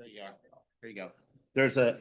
There you are. There you go. There's a.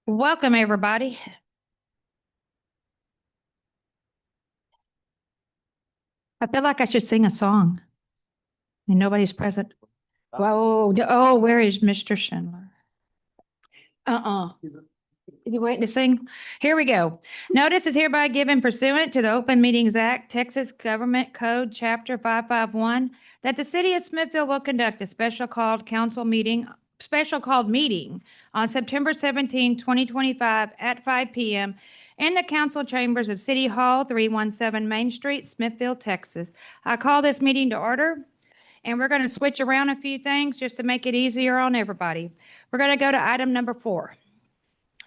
Welcome, everybody. I feel like I should sing a song. And nobody's present. Whoa, oh, where is Mr. Schindler? You waiting to sing? Here we go. Notice is hereby given pursuant to the Open Meetings Act, Texas Government Code, Chapter 551, that the city of Smithville will conduct a special called meeting on September 17, 2025 at 5 p.m. in the council chambers of City Hall, 317 Main Street, Smithville, Texas. I call this meeting to order. And we're going to switch around a few things just to make it easier on everybody. We're going to go to item number 4.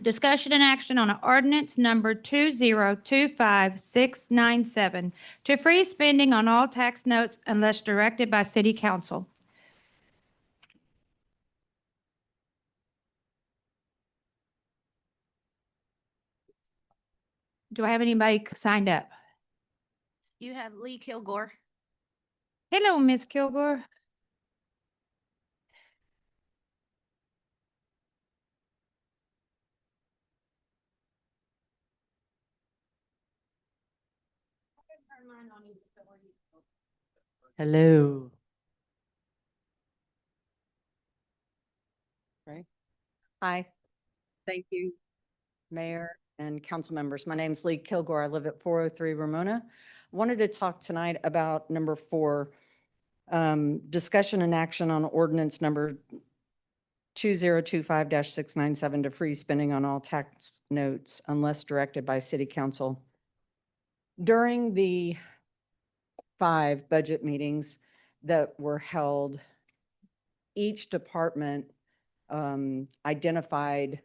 Discussion and action on ordinance number 2025697 to freeze spending on all tax notes unless directed by City Council. Do I have anybody signed up? You have Lee Kilgore. Hello, Miss Kilgore. Hello. Right. Hi. Thank you, Mayor and council members. My name is Lee Kilgore. I live at 403 Ramona. I wanted to talk tonight about number 4, discussion and action on ordinance number 2025-697 to freeze spending on all tax notes unless directed by City Council. During the 5 budget meetings that were held, each department identified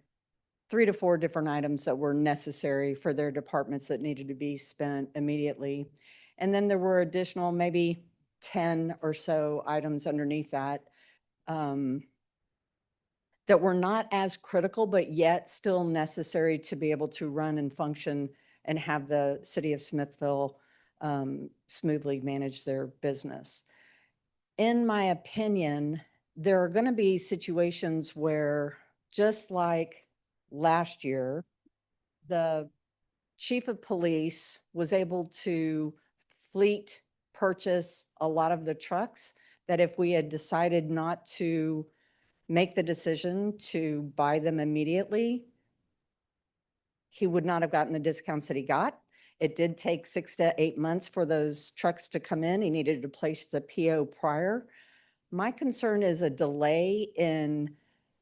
3 to 4 different items that were necessary for their departments that needed to be spent immediately. And then there were additional maybe 10 or so items underneath that that were not as critical, but yet still necessary to be able to run and function and have the city of Smithville smoothly manage their business. In my opinion, there are going to be situations where, just like last year, the chief of police was able to fleet purchase a lot of the trucks that if we had decided not to make the decision to buy them immediately, he would not have gotten the discounts that he got. It did take 6 to 8 months for those trucks to come in. He needed to place the PO prior. My concern is a delay in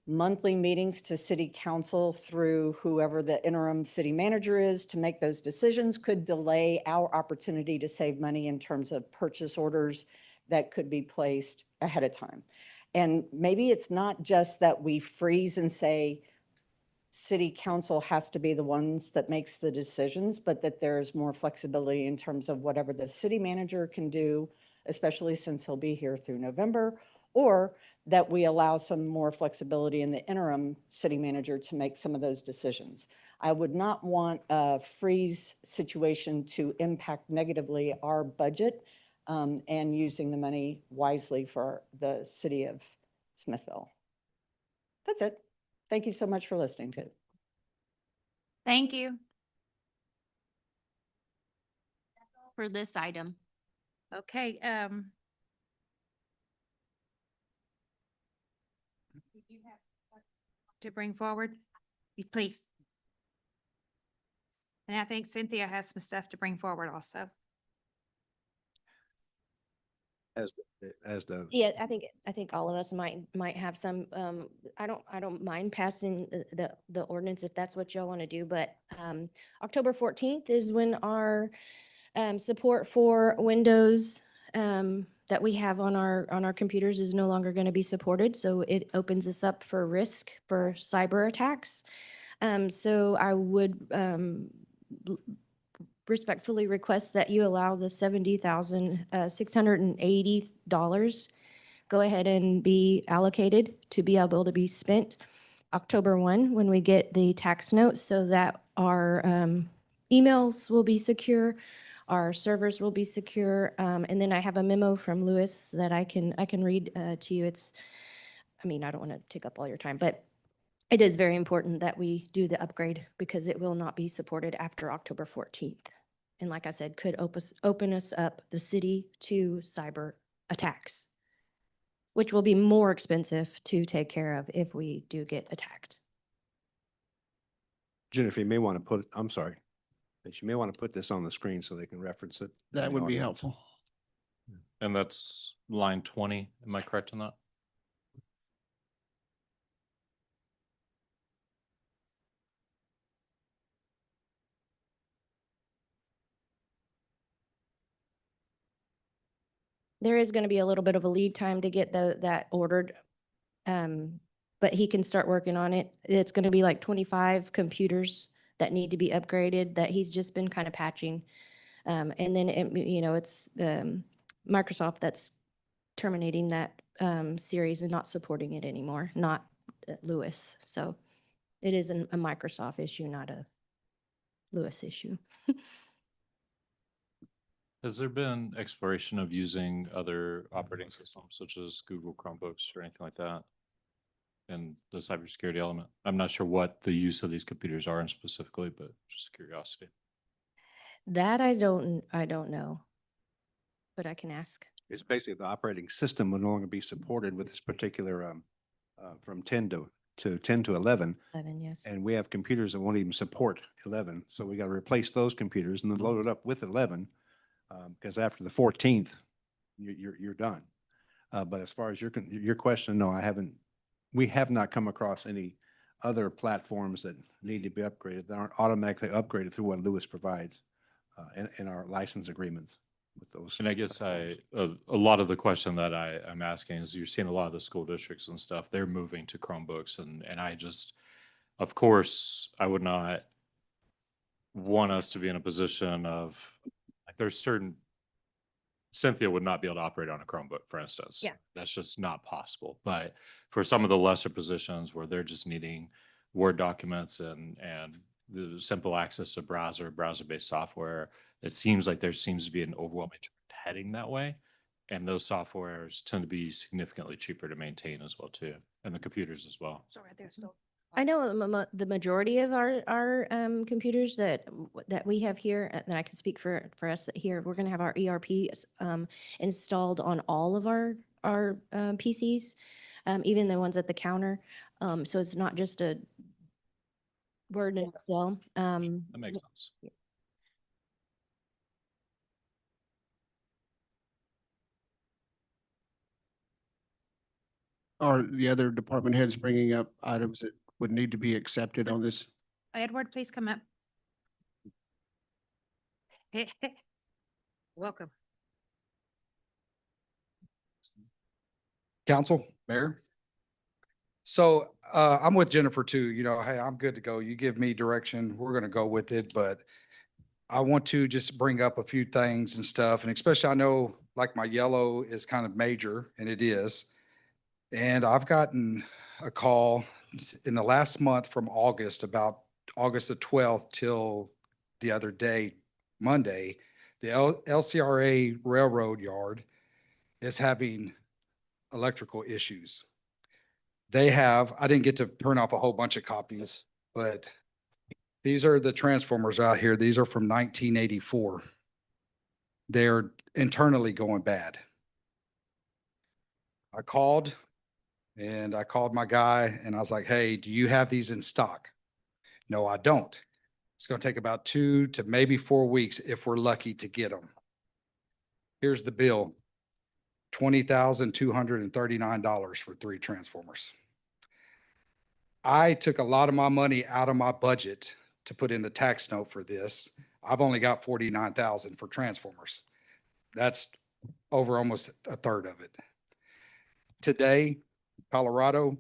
monthly meetings to city council through whoever the interim city manager is to make those decisions could delay our opportunity to save money in terms of purchase orders that could be placed ahead of time. And maybe it's not just that we freeze and say city council has to be the ones that makes the decisions, but that there's more flexibility in terms of whatever the city manager can do, especially since he'll be here through November, or that we allow some more flexibility in the interim city manager to make some of those decisions. I would not want a freeze situation to impact negatively our budget and using the money wisely for the city of Smithville. That's it. Thank you so much for listening to it. Thank you. For this item. Okay, to bring forward? Please. And I think Cynthia has some stuff to bring forward also. As the, Yeah, I think all of us might have some, I don't mind passing the ordinance if that's what y'all want to do, but, October 14th is when our, support for Windows, that we have on our computers is no longer going to be supported. So it opens us up for risk for cyber attacks. So I would, respectfully request that you allow the $70,680 go ahead and be allocated to be able to be spent October 1 when we get the tax note, so that our emails will be secure, our servers will be secure. And then I have a memo from Lewis that I can read to you. I don't want to take up all your time, but it is very important that we do the upgrade because it will not be supported after October 14th. And like I said, could open us up, the city, to cyber attacks, which will be more expensive to take care of if we do get attacked. Jennifer, you may want to put, I'm sorry, but you may want to put this on the screen so they can reference it. That in would the be audience. helpful. And that's line 20. Am I correct on that? There is going to be a little bit of a lead time to get that ordered. But he can start working on it. It's going to be like 25 computers that need to be upgraded that he's just been kind of patching. And then, it's Microsoft that's terminating that series and not supporting it anymore, not Lewis. So it is a Microsoft issue, not a Lewis issue. Has there been exploration of using other operating systems such as Google Chromebooks or anything like that? And the cybersecurity element? I'm not sure what the use of these computers are in specifically, but just curiosity. That I don't know, but I can ask. It's basically the operating system will no longer be supported with this particular, from 10 to 11. 11, yes. And we have computers that won't even support 11. So we got to replace those computers and then load it up with 11. Because after the 14th, you're done. But as far as your question, no, we have not come across any other platforms that need to be upgraded that aren't automatically upgraded through what Lewis provides in our license agreements with those. And I guess platforms. a lot of the question that I'm asking is you're seeing a lot of the school districts and stuff, they're moving to Chromebooks and I just, of course, I would not want us to be in a position of, like, there's certain, Cynthia would not be able to operate on a Chromebook, for instance. Yeah. That's just not possible. But for some of the lesser positions where they're just needing Word documents and the simple access to browser-based software, it seems like there seems to be an overwhelming trend heading that way. And those softwares tend to be significantly cheaper to maintain as well too, and the computers as well. So right there, still. I know the majority of our computers that we have here, that I can speak for us here, we're going to have our ERP installed on all of our PCs, even the ones at the counter. So it's not just a Word and Excel. That makes sense. Are the other department heads bringing up items that would need to be accepted on this? Edward, please come up. Welcome. Council, Mayor. So I'm with Jennifer too. Hey, I'm good to go. You give me direction, we're going to go with it. But I want to just bring up a few things and stuff. And especially I know like my yellow is kind of major, and it is. And I've gotten a call in the last month from August, about August the 12th till the other day, Monday, the LCRA Railroad Yard is having electrical issues. I didn't get to turn off a whole bunch of copies, but these are the transformers out here. These are from 1984. They're internally going bad. I called And I called my guy and I was like, hey, do you have these in stock? No, I don't. It's going to take about 2 to maybe 4 weeks if we're lucky to get them. Here's the bill. $20,239 for 3 transformers. I took a lot of my money out of my budget to put in the tax note for this. I've only got 49,000 for transformers. That's over almost a third of it. Today, Colorado.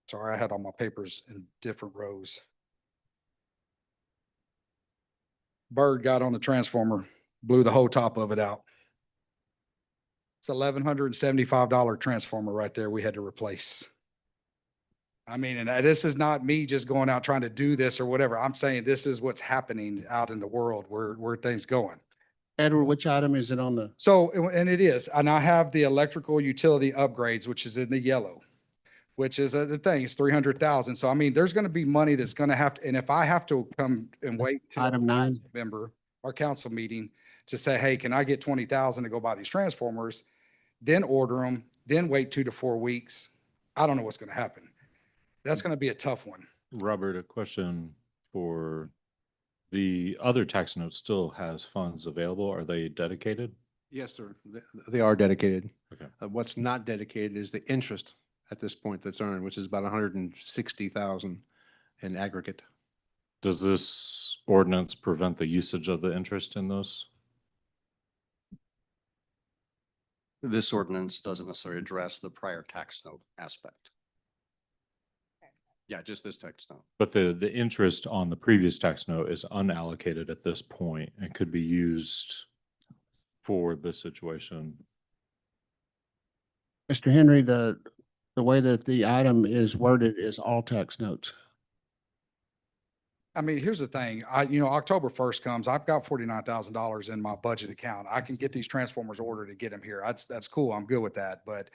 Sorry, I had all my papers in different rows. Bird got on the transformer, blew the whole top of it out. It's $1,175 transformer right there we had to replace. I mean, and this is not me just going out trying to do this or whatever. I'm saying this is what's happening out in the world where things going. Edward, which item is it on the? So, and it is, and I have the electrical utility upgrades, which is in the yellow, which is the thing, it's 300,000. So I mean, there's going to be money that's going to have to, and if I have to come and wait till Item 9. member, our council meeting to say, hey, can I get 20,000 to go buy these transformers? Then order them, then wait 2 to 4 weeks. I don't know what's going to happen. That's going to be a tough one. Robert, a question for the other tax note still has funds available. Are they dedicated? Yes, sir. They are dedicated. Okay. What's not dedicated is the interest at this point that's earned, which is about 160,000 in aggregate. Does this ordinance prevent the usage of the interest in those? This ordinance doesn't necessarily address the prior tax note aspect. Yeah, just this tax note. But the interest on the previous tax note is unallocated at this point and could be used for this situation. Mr. Henry, the way that the item is worded is all tax notes. I mean, here's the thing, October 1st comes, I've got $49,000 in my budget account. I can get these transformers ordered and get them here. That's cool. I'm good with that. But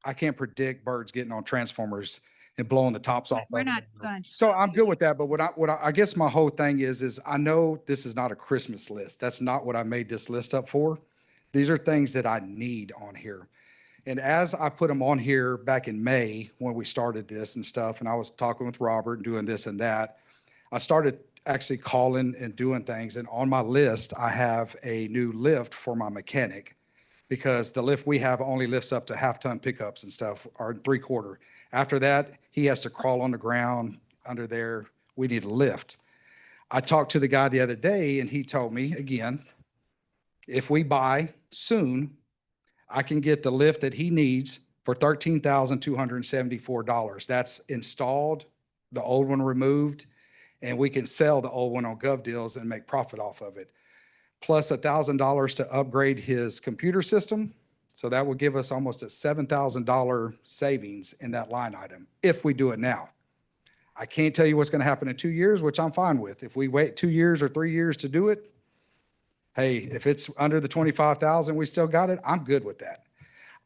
I can't predict birds getting on transformers and blowing the tops off. We're of not them. going. So I'm good with that. But I guess my whole thing is I know this is not a Christmas list. That's not what I made this list up for. These are things that I need on here. And as I put them on here back in May, when we started this and stuff, and I was talking with Robert and doing this and that, I started actually calling and doing things. And on my list, I have a new lift for my mechanic because the lift we have only lifts up to 1/2-ton pickups and stuff, or 3/4. After that, he has to crawl on the ground under there. We need a lift. I talked to the guy the other day and he told me, again, if we buy soon, I can get the lift that he needs for $13,274. That's installed, the old one removed, and we can sell the old one on Gov Deals and make profit off of it. Plus $1,000 to upgrade his computer system. So that will give us almost a $7,000 savings in that line item if we do it now. I can't tell you what's going to happen in 2 years, which I'm fine with. If we wait 2 years or 3 years to do it, hey, if it's under the 25,000, we still got it. I'm good with that.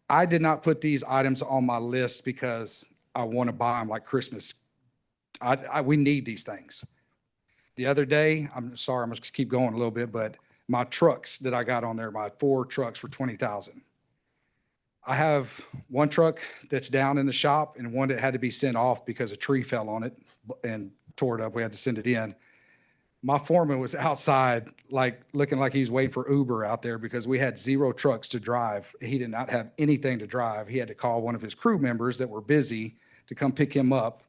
I did not put these items on my list because I want to buy them like Christmas. We need these things. The other day, I'm sorry, I'm going to keep going a little bit, but my trucks that I got on there, my 4 trucks for 20,000. I have one truck that's down in the shop and one that had to be sent off because a tree fell on it and tore it up. We had to send it in. My foreman was outside, like looking like he's waiting for Uber out there because we had 0 trucks to drive. He did not have anything to drive. He had to call one of his crew members that were busy to come pick him up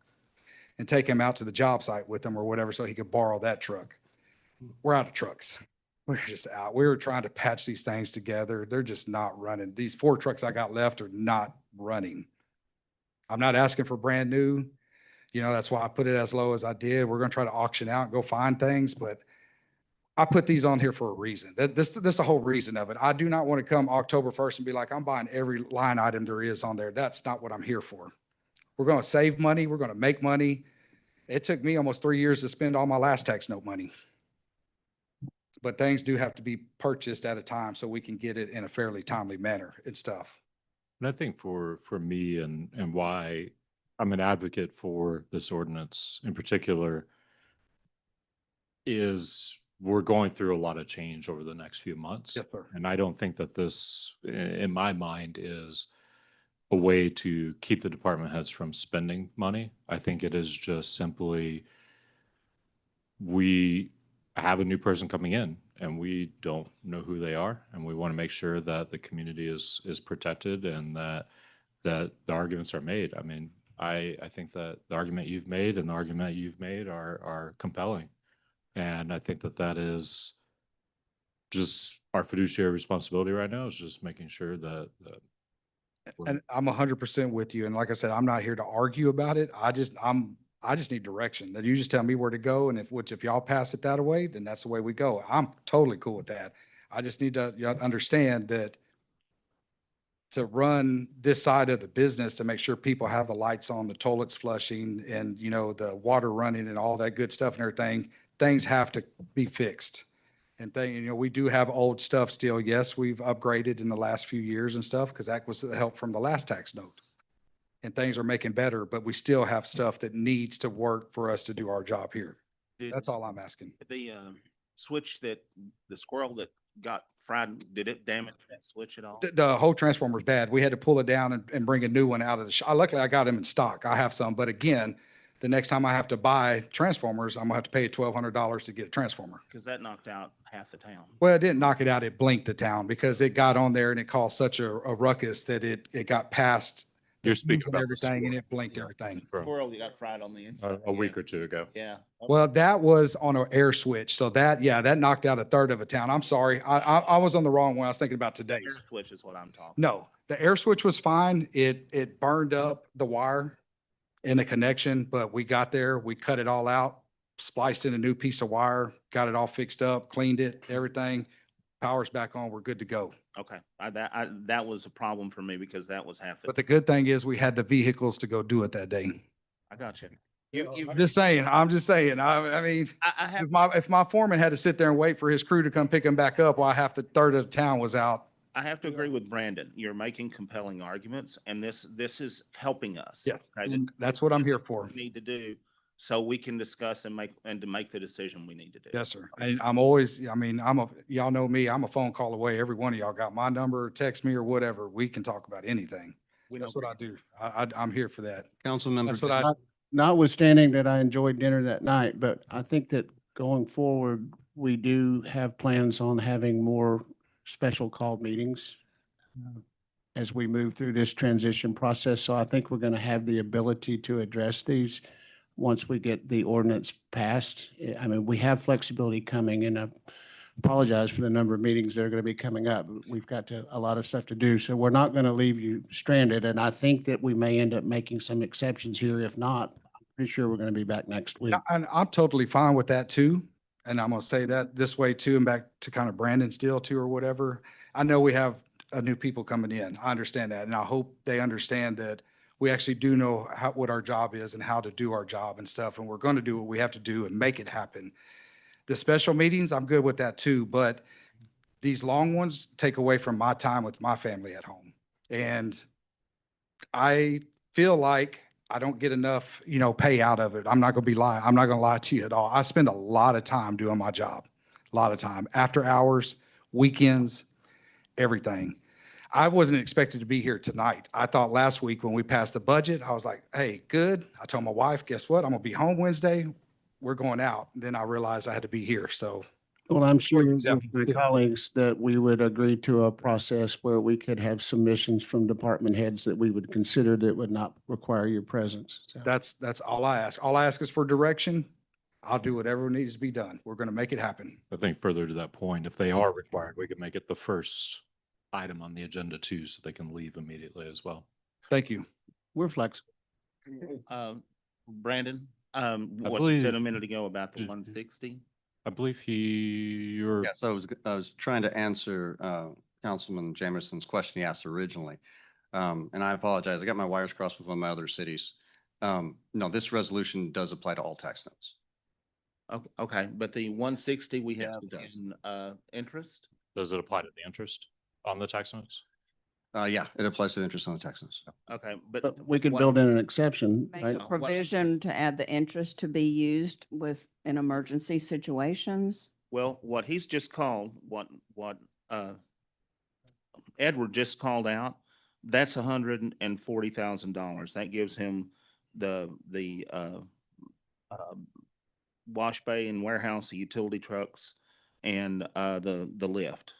and take him out to the job site with him or whatever so he could borrow that truck. We're out of trucks. We're just out. We were trying to patch these things together. They're just not running. These 4 trucks I got left are not running. I'm not asking for brand new. That's why I put it as low as I did. We're going to try to auction out and go find things, but I put these on here for a reason. This is the whole reason of it. I do not want to come October 1st and be like, I'm buying every line item there is on there. That's not what I'm here for. We're going to save money. We're going to make money. It took me almost 3 years to spend all my last tax note money. But things do have to be purchased at a time so we can get it in a fairly timely manner and stuff. And I think for me and why I'm an advocate for this ordinance in particular is we're going through a lot of change over the next few months. Yes, sir. And I don't think that this, in my mind, is a way to keep the department heads from spending money. I think it is just simply, we have a new person coming in and we don't know who they are. And we want to make sure that the community is protected and that the arguments are made. I mean, I think that the argument you've made and the argument you've made are compelling. And I think that that is just our fiduciary responsibility right now, is just making sure that we're- And I'm 100% with you. And like I said, I'm not here to argue about it. I just need direction. That you just tell me where to go. And if y'all pass it that way, then that's the way we go. I'm totally cool with that. I just need to understand that to run this side of the business, to make sure people have the lights on, the toilets flushing, and, you know, the water running and all that good stuff and everything, things have to be fixed. And you know, we do have old stuff still. Yes, we've upgraded in the last few years and stuff, because that was the help from the last tax note. And things are making better, but we still have stuff that needs to work for us to do our job here. That's all I'm asking. The switch that, the squirrel that got fried, did it damage that switch at all? The whole transformer's bad. We had to pull it down and bring a new one out of the shop. Luckily, I got them in stock. I have some, but again, the next time I have to buy transformers, I'm gonna have to pay $1,200 to get a transformer. Because that knocked out half the town. Well, it didn't knock it out. It blinked the town because it got on there and it caused such a ruckus that it got past the You're fuse speaking and about the everything, and squirrel. it blinked everything. From Squirrel that got fried on the inside. a week or two ago. Yeah. Well, that was on an air switch. So that, yeah, that knocked out a third of a town. I'm sorry. I was on the wrong one. I was thinking about Air today's. switch is what I'm talking. No, the air switch was fine. It burned up the wire in the connection, but we got there, we cut it all out, spliced in a new piece of wire, got it all fixed up, cleaned it, everything. Power's back on. We're good to go. Okay, that was a problem for me because that was half But the, the good thing is we had the vehicles to go do it that day. I got you. I'm just saying, I mean, I have, if my foreman had to sit there and wait for his crew to come pick him back up while half the third of the town was out. I have to agree with Brandon. You're making compelling arguments and this is helping us. Okay? And that's what I'm here That's for. we Need to do so we can discuss and to make the decision we need to do. Yes, sir. And I'm always, I mean, y'all know me, I'm a phone call away. Every one of y'all got my number, text me or whatever. We can talk about anything. We That's don't- what I do. I'm here for that. Councilmember. That's what I, Notwithstanding that I enjoyed dinner that night, but I think that going forward, we do have plans on having more special called meetings as we move through this transition process. So I think we're going to have the ability to address these once we get the ordinance passed. I mean, we have flexibility coming, and I apologize for the number of meetings that are going to be coming up. We've got a lot of stuff to do, so we're not going to leave you stranded. And I think that we may end up making some exceptions here. If not, I'm pretty sure we're going to be back next week. and I'm totally fine with that too. And I'm gonna say that this way too, and back to kind of Brandon's deal too, or whatever. I know we have new people coming in. I understand that. And I hope they understand that we actually do know what our job is and how to do our job and stuff. And we're going to do what we have to do and make it happen. The special meetings, I'm good with that too, but these long ones take away from my time with my family at home. And I feel like I don't get enough, pay out of it. I'm not going to lie. I'm not going to lie to you at all. I spend a lot of time doing my job, a lot of time, after hours, weekends, everything. I wasn't expected to be here tonight. I thought last week when we passed the budget, I was like, hey, good. I told my wife, guess what? I'm gonna be home Wednesday. We're going out. Then I realized I had to be here. So Well, I'm sure with Yeah. my colleagues that we would agree to a process where we could have submissions from department heads that we would consider that would not require your presence. So that's all I ask. All I ask is for direction. I'll do whatever needs to be done. We're gonna make it happen. I think further to that point, if they are required, we could make it the first item on the agenda too, so they can leave immediately as well. Thank you. we're flexible. Brandon, what you believe- said a minute ago about the Did- 160? I believe you're, Yes, I was trying to answer Councilman Jamerson's question he asked originally. And I apologize. I got my wires crossed with one of my other cities. No, this resolution does apply to all tax notes. Okay, but the 160 we Yes, have it does. in interest? does it apply to the interest on the tax notes? Yeah, it applies to the interest on the tax notes. Okay, but. But we could what- build in an exception, Make right? a provision to add the interest to be used in emergency situations. Well, what he's just called, what Edward just called out that's $140,000. That gives him the wash bay and warehouse, the utility trucks, and the lift.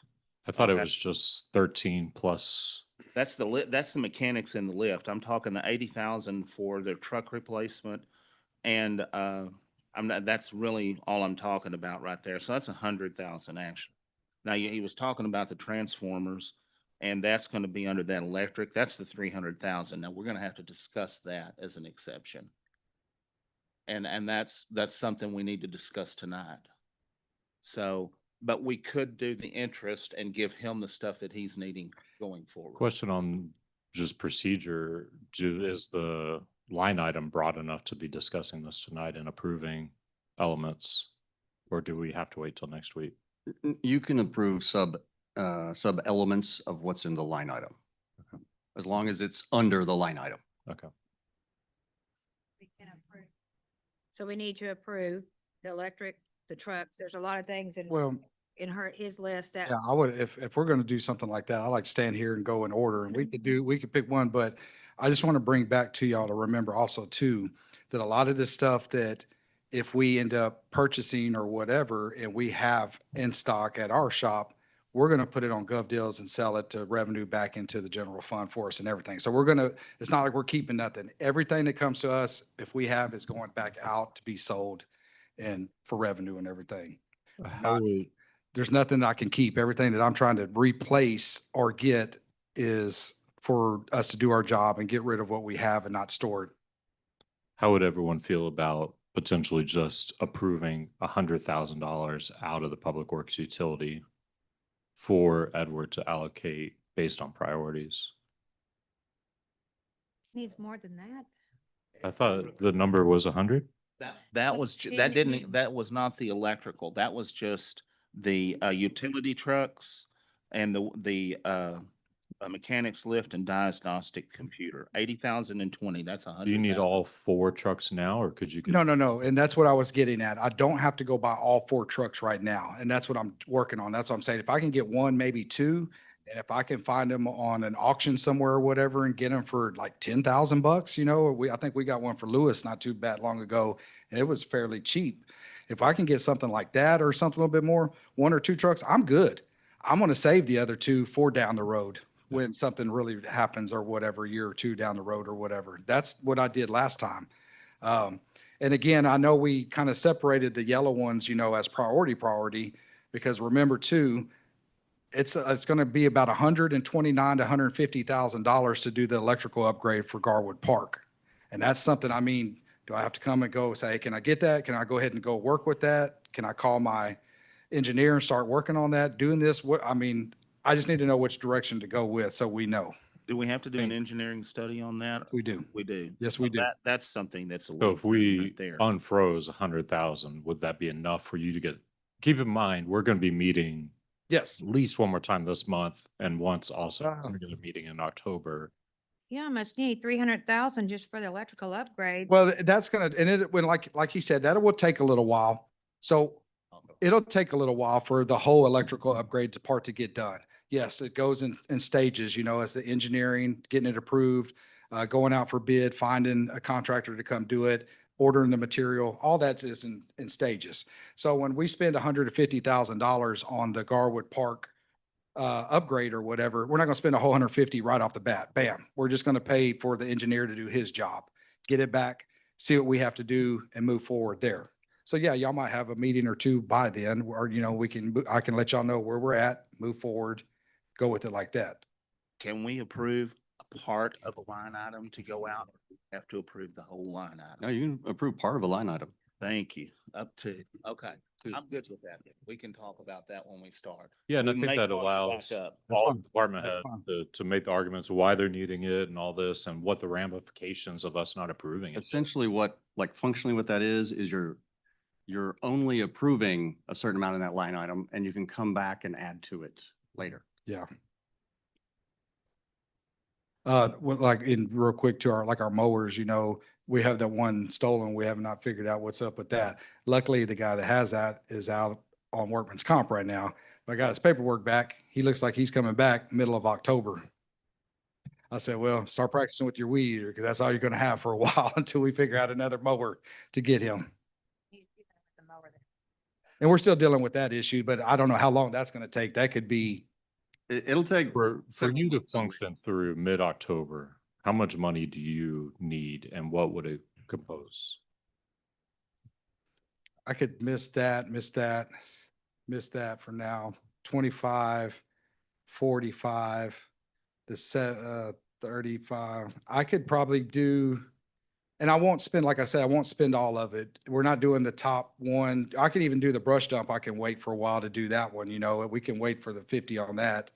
I thought it Okay. was just 13 plus. That's that's the mechanics in the lift. I'm talking the 80,000 for the truck replacement. And that's really all I'm talking about right there. So that's 100,000 actually. Now, he was talking about the transformers, and that's going to be under that electric. That's the 300,000. Now, we're going to have to discuss that as an exception. And that's something we need to discuss tonight. So, but we could do the interest and give him the stuff that he's needing going forward. Question on just procedure, is the line item broad enough to be discussing this tonight and approving elements? Or do we have to wait till next week? You can approve sub elements of what's in the line item. Okay. As long as it's under the line item. Okay. So we need to approve the electric, the trucks. There's a lot of things Well, in his list that. yeah, I would, if we're gonna do something like that, I like to stand here and go in order and we could pick one, but I just want to bring back to y'all to remember also too, that a lot of this stuff that if we end up purchasing or whatever, and we have in stock at our shop, we're gonna put it on Gov Deals and sell it to revenue back into the general fund for us and everything. So we're gonna, it's not like we're keeping nothing. Everything that comes to us, if we have, is going back out to be sold and for revenue and everything. How would, There's nothing that I can keep. Everything that I'm trying to replace or get is for us to do our job and get rid of what we have and not store it. how would everyone feel about potentially just approving $100,000 out of the Public Works utility for Edward to allocate based on priorities? Needs more than that. I thought the number was 100. That was, Didn't you- that was not the electrical. That was just the utility trucks and the mechanics lift and diagnostic computer. 80,020. That's 100. Do you need all 4 trucks now, or could you? No. And that's what I was getting at. I don't have to go buy all 4 trucks right now. And that's what I'm working on. That's what I'm saying. If I can get 1, maybe 2, and if I can find them on an auction somewhere or whatever and get them for like $10,000, you know, I think we got one for Lewis not too bad long ago, and it was fairly cheap. If I can get something like that or something a little bit more, 1 or 2 trucks, I'm good. I'm going to save the other 2 for down the road when something really happens or whatever, a year or 2 down the road or whatever. That's what I did last time. And again, I know we kind of separated the yellow ones, you know, as priority, because remember too, it's going to be about $129,000 to $150,000 to do the electrical upgrade for Garwood Park. And that's something, I mean, do I have to come and go say, can I get that? Can I go ahead and go work with that? Can I call my engineer and start working on that, doing this? What, I mean, I just need to know which direction to go with so we know. Do we have to do an engineering study on that? We do. We do. Yes, we do. That's something that's a. So little if we right there. unfroze 100,000, would that be enough for you to get? Keep in mind, we're going to be meeting Yes. at least one more time this month, and once also Ah. we're going to meeting in October. You almost need 300,000 just for the electrical upgrade. Well, that's gonna, and it, when like he said, that will take a little while. So it'll take a little while for the whole electrical upgrade part to get done. Yes, it goes in stages, you know, as the engineering, getting it approved, going out for bid, finding a contractor to come do it, ordering the material, all that is in stages. So when we spend $150,000 on the Garwood Park upgrade or whatever, we're not gonna spend a whole 150 right off the bat. Bam. We're just gonna pay for the engineer to do his job, get it back, see what we have to do and move forward there. So yeah, y'all might have a meeting or 2 by then, or, you know, I can let y'all know where we're at, move forward, go with it like that. Can we approve a part of a line item to go out? Or do we have to approve the whole line No, item? you can approve part of a line item. Thank you. Up to, okay. I'm good with that. We can talk about that when we start. Yeah, and I We think may that talk back allows up. all department That's head fine. to make the arguments why they're needing it and all this, and what the ramifications of us not approving it. Essentially what, like functionally what that is you're only approving a certain amount in that line item and you can come back and add to it later. Yeah. Like in real quick to our mowers, you know, we have that one stolen. We have not figured out what's up with that. Luckily, the guy that has that is out on workman's comp right now. But I got his paperwork back. He looks like he's coming back middle of October. I said, well, start practicing with your weed eater because that's all you're going to have for a while until we figure out another mower to get him. And we're still dealing with that issue, but I don't know how long that's going to take. That could be, It'll take. For several you to months, I believe. function through mid-October, how much money do you need and what would it compose? I could miss that for now. 25, 45, 35. I could probably do, and I won't spend, like I said, I won't spend all of it. We're not doing the top one. I could even do the brush dump. I can wait for a while to do that one, you know, we can wait for the 50 on that.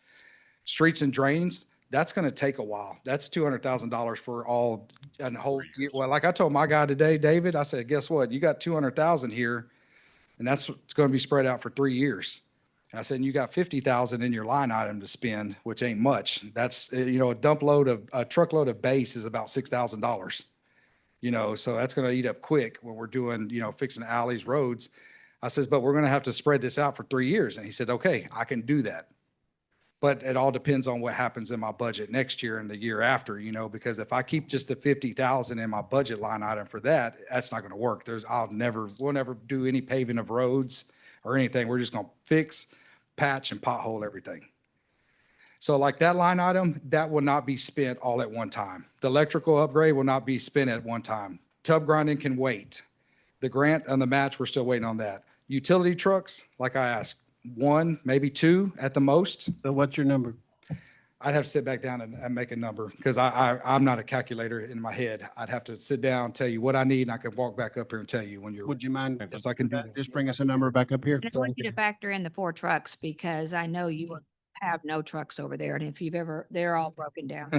Streets and drains, that's going to take a while. That's $200,000 for all and whole year. Well, like I told my guy today, David, I said, guess what? You got 200,000 here and that's what's going to be spread out for 3 years. And I said, you got 50,000 in your line item to spend, which ain't much. That's, you know, a truckload of base is about $6,000. You know, so that's going to eat up quick when we're doing, you know, fixing alleys, roads. I says, but we're going to have to spread this out for 3 years. And he said, okay, I can do that. But it all depends on what happens in my budget next year and the year after, you know, because if I keep just the 50,000 in my budget line item for that, that's not going to work. We'll never do any paving of roads or anything. We're just going to fix, patch and pothole everything. So like that line item, that will not be spent all at one time. The electrical upgrade will not be spent at one time. Tub grinding can wait. The grant and the match, we're still waiting on that. Utility trucks, like I asked, 1, maybe 2 at the most. So what's your number? I'd have to sit back down and make a number because I'm not a calculator in my head. I'd have to sit down, tell you what I need, and I could walk back up here and tell you when you're. Would you mind? Yes, I can do that. Just bring us a number back up here. And I want you to factor in the 4 trucks because I know you have no trucks over there. And if you've ever, they're all broken down.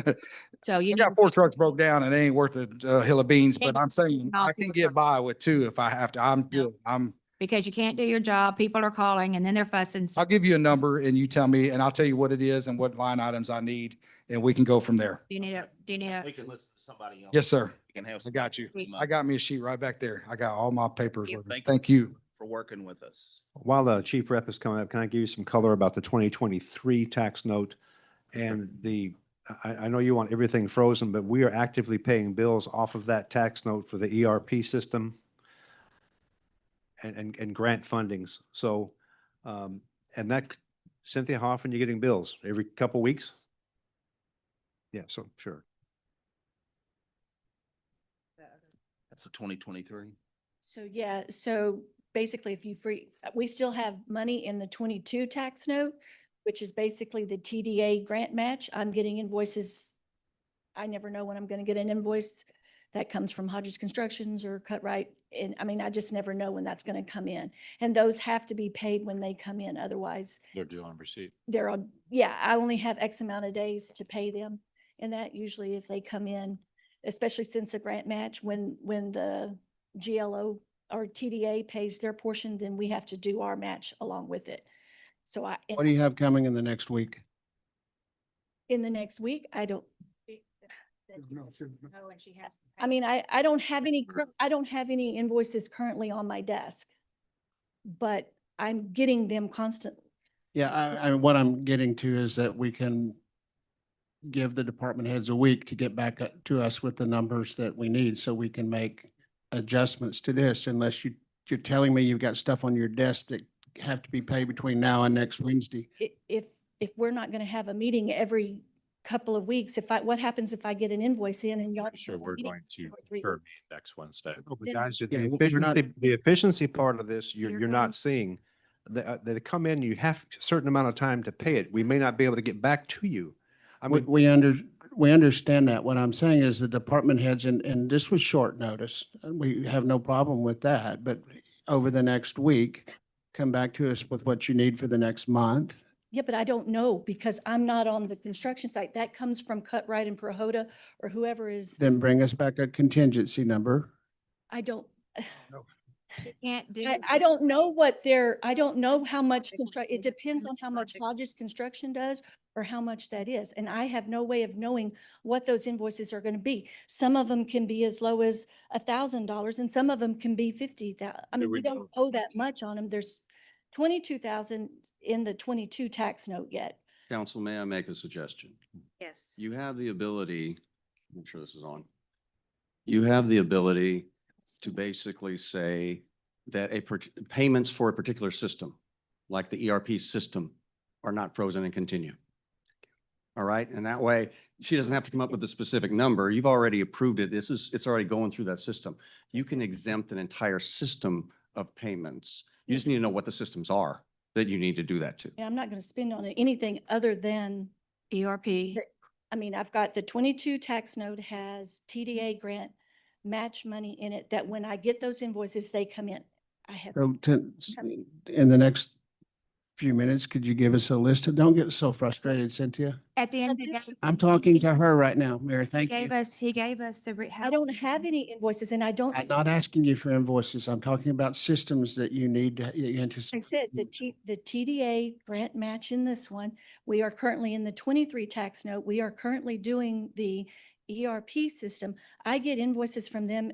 So you I need got to 4 be- trucks broke down and they ain't worth a hill of beans, but Yeah. I'm saying All I can four get trucks. by with 2 if I have to. I'm good. because you can't do your job. People are calling and then they're fussing. So I'll give you a number and you tell me, and I'll tell you what it is and what line items I need, and we can go from there. do you need a, We can listen to somebody else. Yes, sir. We can have. I got you. somebody I got me a sheet right back there. I got all my papers. you. with me. Thank you. For working with us. While the chief rep is coming up, can I give you some color about the 2023 tax note? And I know you want everything frozen, but we are actively paying bills off of that tax note for the ERP system and grant fundings. So, and that, Cynthia, how often are you getting bills? Every couple weeks? Yeah, so sure. That's a 2023. So, yeah, so basically if you we still have money in the 22 tax note, which is basically the TDA grant match. I'm getting invoices. I never know when I'm going to get an invoice that comes from Hodges Constructions or Cutright. And I mean, I just never know when that's going to come in. And those have to be paid when they come in. Otherwise, They're due on receipt. they're on, yeah, I only have X amount of days to pay them. And that usually if they come in, especially since the grant match, when the GLO or TDA pays their portion, then we have to do our match along with it. So What do you have coming in the next week? in the next week, I don't, No, and she has. I mean, I don't have any, I don't have any invoices currently on my desk, but I'm getting them constantly. Yeah, what I'm getting to is that we can give the department heads a week to get back to us with the numbers that we need so we can make adjustments to this unless you're telling me you've got stuff on your desk that have to be paid between now and next Wednesday. If we're not going to have a meeting every couple of weeks, what happens if I get an invoice in and y'all? Sure, we're going to confirm next Wednesday. Then- Guys, Yeah, you're not- the efficiency part of this, you're You're not seeing. They come in, you have a certain amount of time to pay it. We may not be able to get back to you. I mean, We understand that. What I'm saying is the department heads, and this was short notice. We have no problem with that, but over the next week, come back to us with what you need for the next month. Yeah, but I don't know because I'm not on the construction site. That comes from Cutright and Prohoda or whoever is, Then bring us back a contingency number. I don't, She can't do. I don't know I don't know how much it depends on how much Hodges Construction does or how much that is. And I have no way of knowing what those invoices are going to be. Some of them can be as low as $1,000 and some of them can be 50,000. I mean, we we don't go. owe that much on them. There's 22,000 in the 22 tax note yet. Council, may I make a suggestion? Yes. You have the ability, make sure this is on. You have the ability to basically say that payments for a particular system, like the ERP system, are not frozen and continue. All right, and that way, she doesn't have to come up with a specific number. You've already approved it. It's already going through that system. You can exempt an entire system of payments. You just need to know what the systems are that you need to do that to. And I'm not going to spend on it anything other than, ERP. I mean, I've got the 22 tax note has TDA grant match money in it that when I get those invoices, they come in. I have, So in the next few minutes, could you give us a list? Don't get so frustrated, Cynthia. At the end, But this- I'm talking to her right now, Mayor. he Thank you. gave us the. I don't have any invoices and I don't. I'm not asking you for invoices. I'm talking about systems that you need to you I anticipate. said the TDA grant match in this one, we are currently in the 23 tax note. We are currently doing the ERP system. I get invoices from them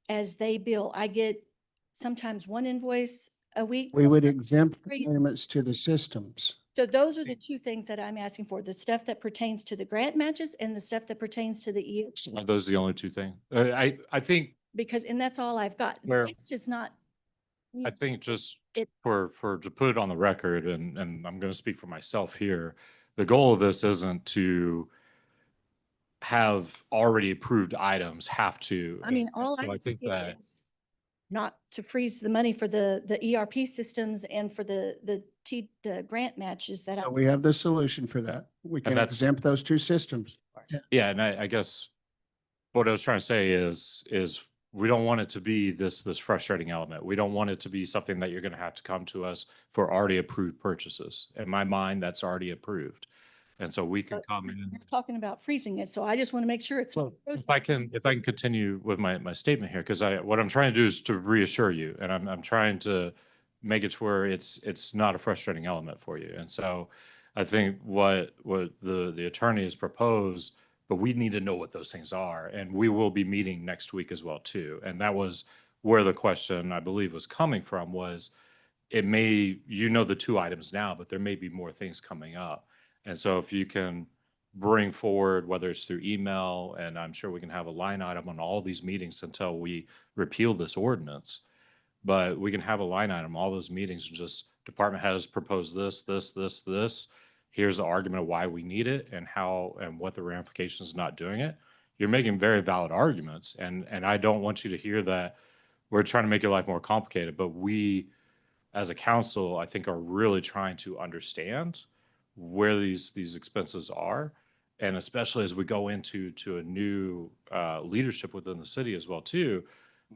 as they bill. I get sometimes one invoice a week. We would exempt Three. payments to the systems. So those are the two things that I'm asking for, the stuff that pertains to the grant matches and the stuff that pertains to the ERP. Are those the only two things? I think, Because, and that's all I've got. Where- It's just not. I think just It- to put it on the record, and I'm going to speak for myself here, the goal of this isn't to have already approved items have to. I mean, and all so I I think think that, is not to freeze the money for the ERP systems and for the grant matches that I. So we have the solution for that. We can that's- exempt those two systems. yeah, and I guess what I was trying to say is we don't want it to be this frustrating element. We don't want it to be something that you're going to have to come to us for already approved purchases. In my mind, that's already approved. And so we can But come in. You're talking about freezing it, so I just want to make sure it's. Well, frozen. if I can continue with my statement here, because what I'm trying to do is to reassure you, and I'm trying to make it to where it's not a frustrating element for you. And so I think what the attorney has proposed, but we need to know what those things are, and we will be meeting next week as well too. And that was where the question, I believe, was coming from, was it may, the two items now, but there may be more things coming up. And so if you can bring forward, whether it's through email, and I'm sure we can have a line item on all these meetings until we repeal this ordinance, but we can have a line item, all those meetings, and just department heads propose this. Here's the argument of why we need it and how and what the ramifications of not doing it. You're making very valid arguments, and I don't want you to hear that we're trying to make your life more complicated, but we, as a council, I think are really trying to understand where these expenses are. And especially as we go into a new leadership within the city as well too,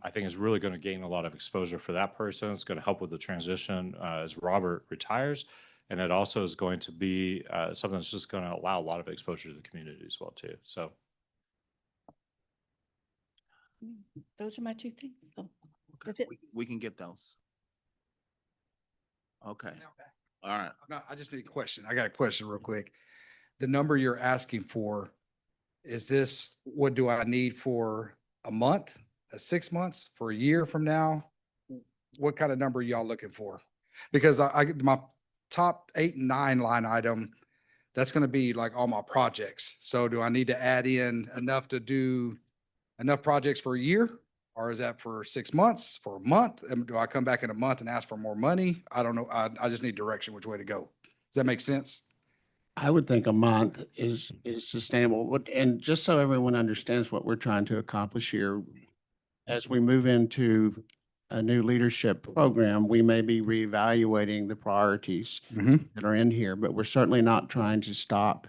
I think is really going to gain a lot of exposure for that person. It's going to help with the transition as Robert retires. And it also is going to be something that's just going to allow a lot of exposure to the community as well too. So Those are my two things. So that's Okay, it. we can get those. Okay, all right. No, I just need a question. I got a question real quick. The number you're asking for, is this, what do I need for a month, 6 months, for a year from now? What kind of number y'all looking for? Because my top 8 and 9 line item, that's gonna be like all my projects. So do I need to add in enough to do enough projects for a year? Or is that for 6 months, for a month? Do I come back in a month and ask for more money? I don't know. I just need direction, which way to go. Does that make sense? I would think a month is sustainable. And just so everyone understands what we're trying to accomplish here, as we move into a new leadership program, we may be reevaluating the priorities that are in here, but we're certainly not trying to stop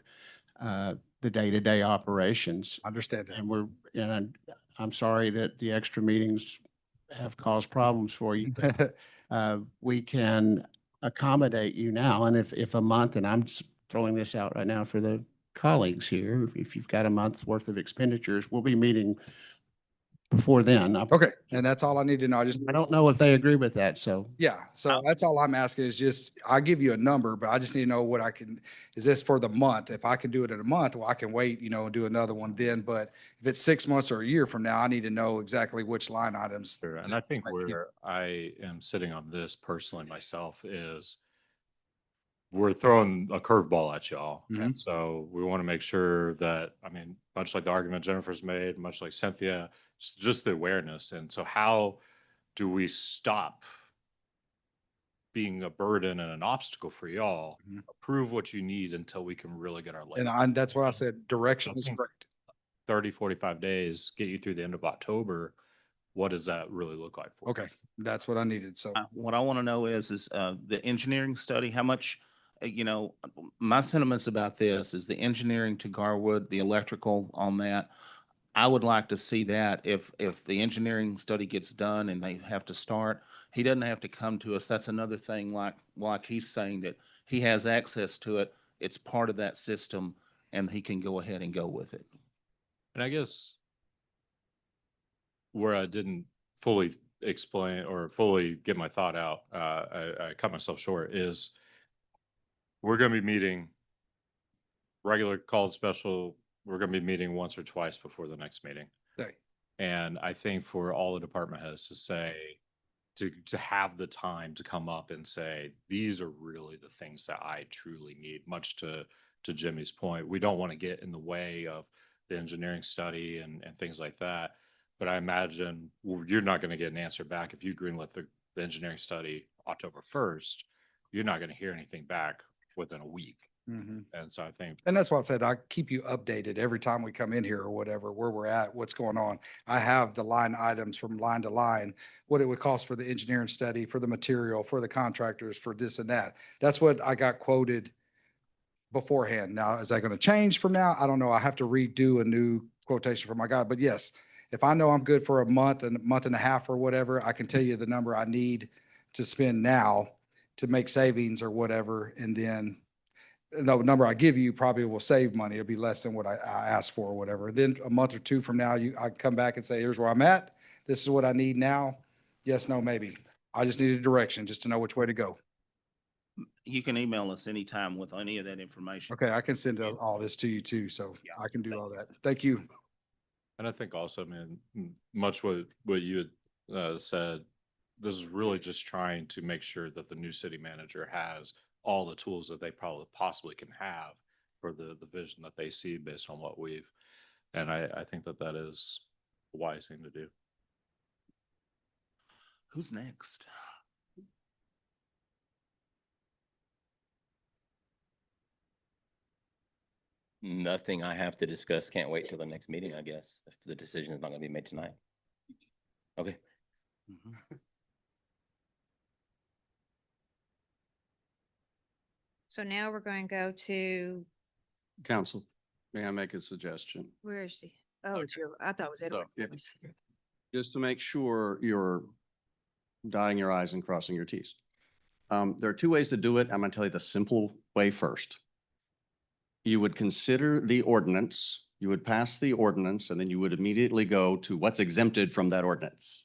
the day-to-day operations. Understand that. And I'm sorry that the extra meetings have caused problems for you. We can accommodate you now, and if a month, and I'm throwing this out right now for the colleagues here, if you've got a month's worth of expenditures, we'll be meeting before then. Okay, and that's all I need to know. I don't know if they agree with that, so. Yeah, so that's all I'm asking is just, I'll give you a number, but I just need to know what I can, is this for the month? If I can do it in a month, well, I can wait, and do another one then. But if it's 6 months or a year from now, I need to know exactly which line items. sure. And to- I think like, keep- where I am sitting on this personally myself is, if we don't have enough exposure to the community as well too, so I think we're throwing a curveball at y'all. Mhm. And so we want to make sure that, I mean, much like the argument Jennifer's made, much like Cynthia, just the awareness. And so how do we stop being a burden and an obstacle for y'all? Mhm. Approve what you need until we can really get our legs. And that's what I said, direction is Okay. great. 30, 45 days, get you through the end of October. What does that really look like for? you? Okay, that's what I needed, so. What I want to know is the engineering study, how much, my sentiments about this is the engineering to Garwood, the electrical on that. I would like to see that if the engineering study gets done and they have to start, he doesn't have to come to us. That's another thing, like he's saying that he has access to it. It's part of that system and he can go ahead and go with it. And I guess where I didn't fully explain or fully get my thought out, I cut myself short, is we're going to be meeting regular called special. We're going to be meeting once or twice before the next meeting. Okay. And I think for all the department heads to say, to have the time to come up and say, these are really the things that I truly need, much to Jimmy's point. We don't want to get in the way of the engineering study and things like that. But I imagine you're not going to get an answer back if you greenlit the engineering study October 1st. You're not going to hear anything back within a week. Mhm. And so I think And that's why I said I keep you updated every time we come in here or whatever, where we're at, what's going on. I have the line items from line to line, what it would cost for the engineering study, for the material, for the contractors, for this and that. That's what I got quoted beforehand. Now, is that going to change from now? I don't know. I have to redo a new quotation for my guy. But yes, if I know I'm good for a month and a half or whatever, I can tell you the number I need to spend now to make savings or whatever. And then the number I give you probably will save money. It'll be less than what I asked for or whatever. Then a month or two from now, I come back and say, here's where I'm at. This is what I need now. Yes, no, maybe. I just need a direction just to know which way to go. You can email us anytime with any of that information. Okay, I can send all this to you too, so Yeah, I can do thank all that. Thank you. And I think also, man, much what you had said, this is really just trying to make sure that the new city manager has all the tools that they probably possibly can have for the vision that they see based on what we've, and I think that is a wise thing to do. Who's next? Nothing I have to discuss. Can't wait till the next meeting, I guess, if the decision is not gonna be made tonight. Okay. So now we're going to go to, Council, may I make a suggestion? where is he? Oh, it's your, I thought it was Edward. if- Just to make sure you're dotting your i's and crossing your t's. There are two ways to do it. I'm going to tell you the simple way first. You would consider the ordinance, you would pass the ordinance, and then you would immediately go to what's exempted from that ordinance.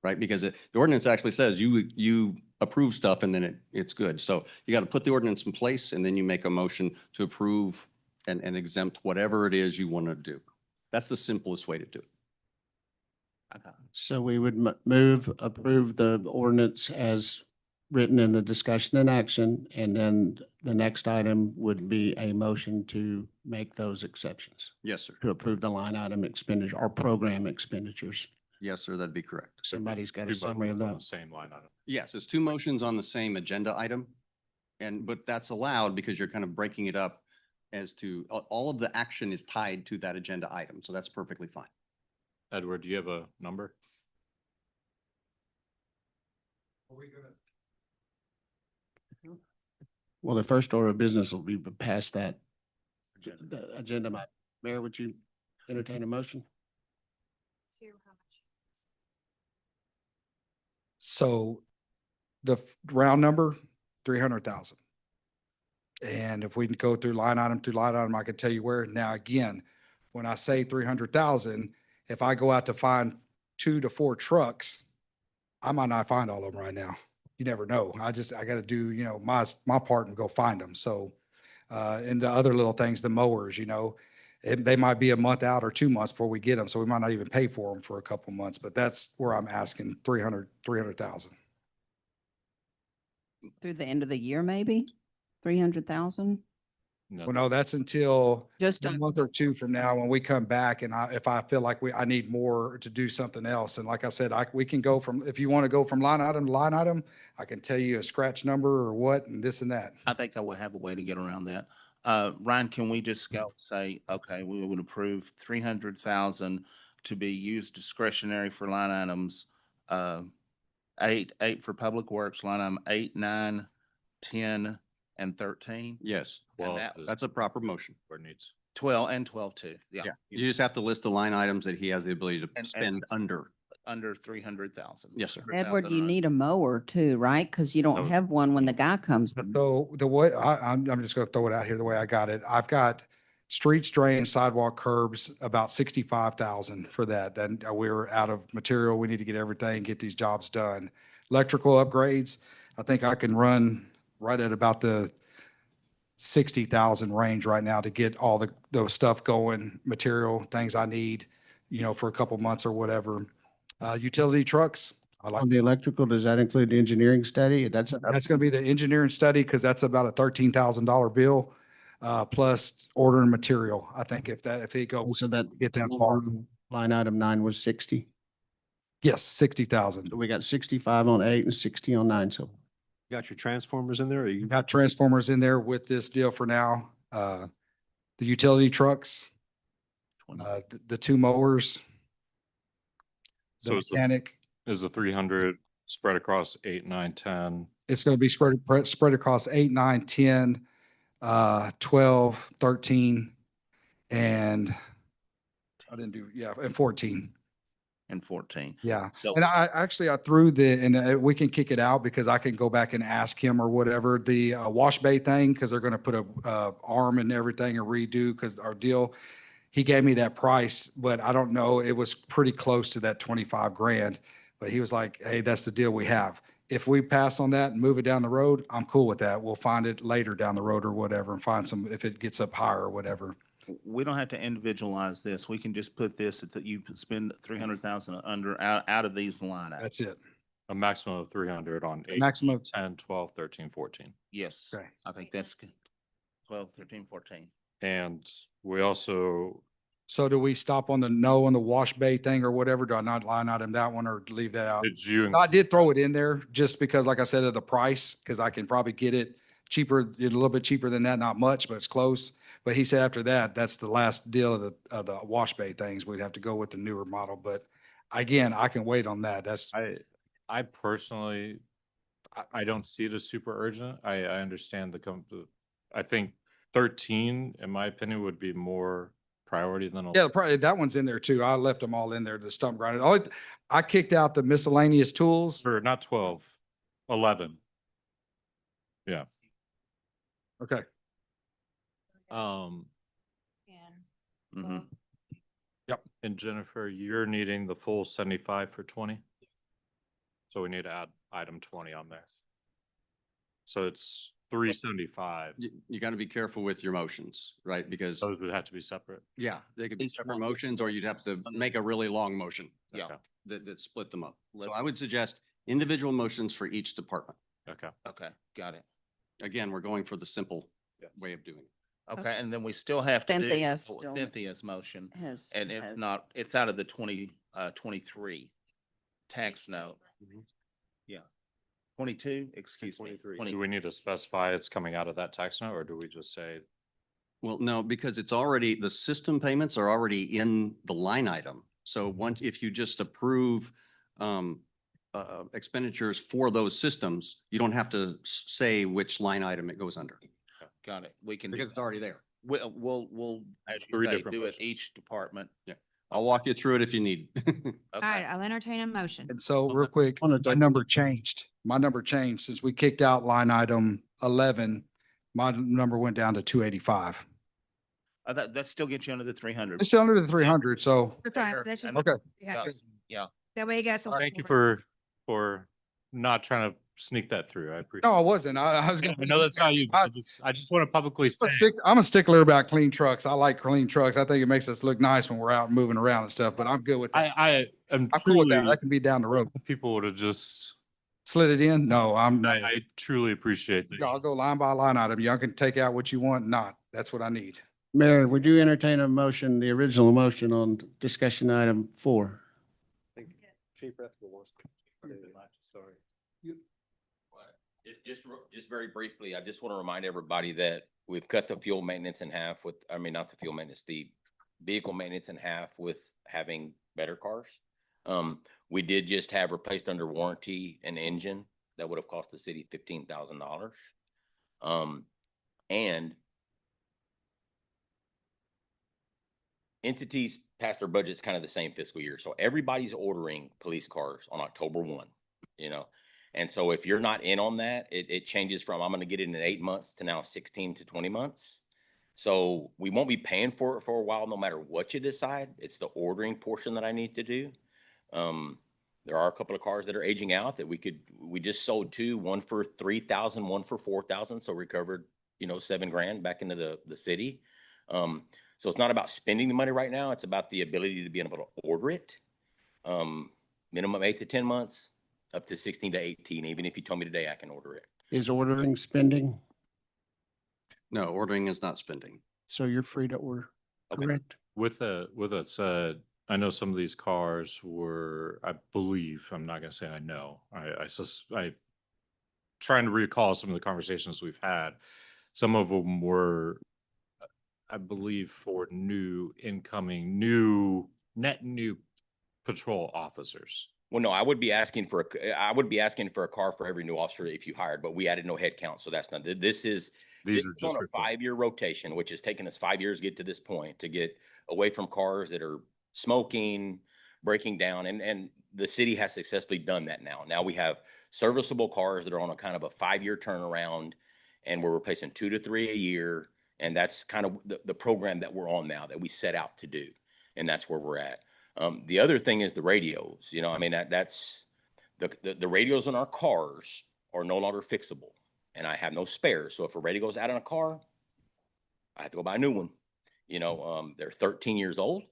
Right? Because the ordinance actually says you approve stuff and then it's good. So you got to put the ordinance in place and then you make a motion to approve and exempt whatever it is you want to do. That's the simplest way to do it. So we would approve the ordinance as written in the discussion and action, and then the next item would be a motion to make those exceptions, Yes, sir. to approve the line item expenditure or program expenditures. Yes, sir. That'd be correct. Somebody's got a Two summary of motions on that. the same line item. Yes, it's two motions on the same agenda item. But that's allowed because you're kind of breaking it up as to, all of the action is tied to that agenda item. So that's perfectly fine. Edward, do you have a number? Well, the first order of business will be past that the agenda. Mayor, would you entertain a motion? So the round number, 300,000. And if we can go through line item, I can tell you where. Now, again, when I say 300,000, if I go out to find 2 to 4 trucks, I might not find all of them right now. You never know. I got to do, my part and go find them. So, and the other little things, the mowers, they might be a month out or 2 months before we get them. So we might not even pay for them for a couple months, but that's where I'm asking 300,000. Through the end of the year, maybe? 300,000? Well, no, that's until Just a a- month or two from now when we come back and if I feel like I need more to do something else. And like I said, we can go from, if you want to go from line item to line item, I can tell you a scratch number or what and this and that. I think I will have a way to get around that. Ryan, can we just go say, okay, we would approve 300,000 to be used discretionary for line items, eight for Public Works, line item 8, 9, 10, and 13? Yes, And Well, that- that's a proper motion. where it needs. 12 and 12 too. Yeah. Yeah, you just have to list the line items that he has the ability to And- spend under. Under 300,000. Yes, sir. Edward, you need a mower too, right? Because you don't No. have one when the guy comes. So the way, I'm just going to throw it out here the way I got it. I've got streets, drains, sidewalk, curbs, about 65,000 for that. Then we're out of material. We need to get everything, get these jobs done. Electrical upgrades, I think I can run right at about the 60,000 range right now to get all those stuff going, material, things I need, for a couple months or whatever. Utility trucks, I like. On the electrical, does that include the engineering study? That's That's going to be the engineering study because that's about a $13,000 bill, plus ordering material. I think if it goes, so that get that far. line item 9 was 60. Yes, 60,000. So we got 65 on 8 and 60 on 9. So Got your transformers in there? Or you Got transformers in there with this deal for now. The utility trucks, the two mowers, the So it's a- mechanic. Is the 300 spread across 8, 9, 10? It's going to be spread across 8, 9, 10, 12, 13, and and 14. And 14. Yeah. So And I threw we can kick it out because I can go back and ask him or whatever, the wash bay thing, because they're going to put a arm and everything and redo because our deal, he gave me that price, but I don't know, it was pretty close to that 25 grand. But he was like, hey, that's the deal we have. If we pass on that and move it down the road, I'm cool with that. We'll find it later down the road or whatever and find if it gets up higher or whatever. we don't have to individualize this. We can just put this at you spend 300,000 out of these line items. That's it. A maximum of 300 on 8, Maximum of 10, 12, 13, 14. Yes. Okay. I think that's good. 12, 13, 14. And we also, So do we stop on the no on the wash bay thing or whatever? Do I not line item that one or leave that out? did you, I did throw it in there just because, like I said, of the price, because I can probably get it cheaper, a little bit cheaper than that, not much, but it's close. But he said after that, that's the last deal of the wash bay things. We'd have to go with the newer model. But again, I can wait on that. That's, I personally, I don't see it as super urgent. I understand I think 13, in my opinion, would be more priority than. yeah, probably that one's in there too. I left them all in there, the stump grinder. I kicked out the miscellaneous tools. Or not 12, 11. Yeah. Okay. Mm-hmm. Yep. And Jennifer, you're needing the full 75 for 20? So we need to add item 20 on there. So it's 375. You got to be careful with your motions, right? Because, Those would have to be separate. yeah, they could be Each separate one. motions or you'd have to make a really long motion Yeah. Okay. that split them up. So I would suggest individual motions for each department. Okay. Okay, got it. Again, we're going for the simple Yeah. way of doing it. Okay, and then we still have to do Cynthia still- Cynthia's motion. Has. And if not, it's out of the 23 tax note. Mhm. Yeah. 22, excuse me. 20. Do we need to specify it's coming out of that tax note, or do we just say, Well, no, because it's already, the system payments are already in the line item. So if you just approve expenditures for those systems, you don't have to say which line item it goes under Got it. We can. do because it's that. already there. We'll, as you Three say, different do it motions. each department. I'll walk you through it if you need. All right, I'll entertain a motion. And so real quick, On a my double- number changed. My number changed since we kicked out line item 11. My number went down to 285. That still gets you under the 300. It's under the 300. So, We're fine. That's just- okay. Yeah, Yeah. that way you got some. thank you for not trying to sneak that through. I appreciate No, I wasn't. I was going I know that's how you, I just want to publicly say. I'm a stickler about clean trucks. I like clean trucks. I think it makes us look nice when we're out moving around and stuff, but I'm good with that. I am I'm cool with that. truly, That can be down the road. people would have just slid it in? No, no. I truly appreciate that. I'll go line by line item. Y'all can take out what you want, not. That's what I need. Mayor, would you entertain a motion, the original motion on discussion item 4? Chief Reputable wants to. Sorry. Just very briefly, I just want to remind everybody that we've cut the fuel maintenance in half with, I mean, not the fuel maintenance, the vehicle maintenance in half with having better cars. We did just have replaced under warranty an engine that would have cost the city $15,000. And entities pass their budgets kind of the same fiscal year. So everybody's ordering police cars on October 1, you know? And so if you're not in on that, it changes from, I'm going to get it in 8 months to now 16 to 20 months. So we won't be paying for it for a while, no matter what you decide. It's the ordering portion that I need to do. There are a couple of cars that are aging out that we just sold 2, one for 3,000, one for 4,000. So recovered, you know, $7,000 back into the city. So it's not about spending the money right now. It's about the ability to be able to order it. Minimum 8 to 10 months, up to 16 to 18. Even if you told me today, I can order it. Is ordering spending? No, ordering is not spending. So you're free to order, Okay. correct? With that said, I know some of these cars were, I believe, I'm not gonna say I know, I trying to recall some of the conversations we've had. Some of them were, I believe, for net new patrol officers. Well, no, I would be asking for a car for every new officer if you hired, but we added no head count. So that's not, this is These on are just a replacements. 5-year rotation, which has taken us 5 years to get to this point, to get away from cars that are smoking, breaking down. And the city has successfully done that now. Now we have serviceable cars that are on a kind of a 5-year turnaround, and we're replacing 2 to 3 a year. And that's kind of the program that we're on now, that we set out to do. And that's where we're at. The other thing is the radios. You know, I mean, that's the radios in our cars are no longer fixable, and I have no spares. So if a radio goes out in a car, I have to go buy a new one. You know, they're 13 years old.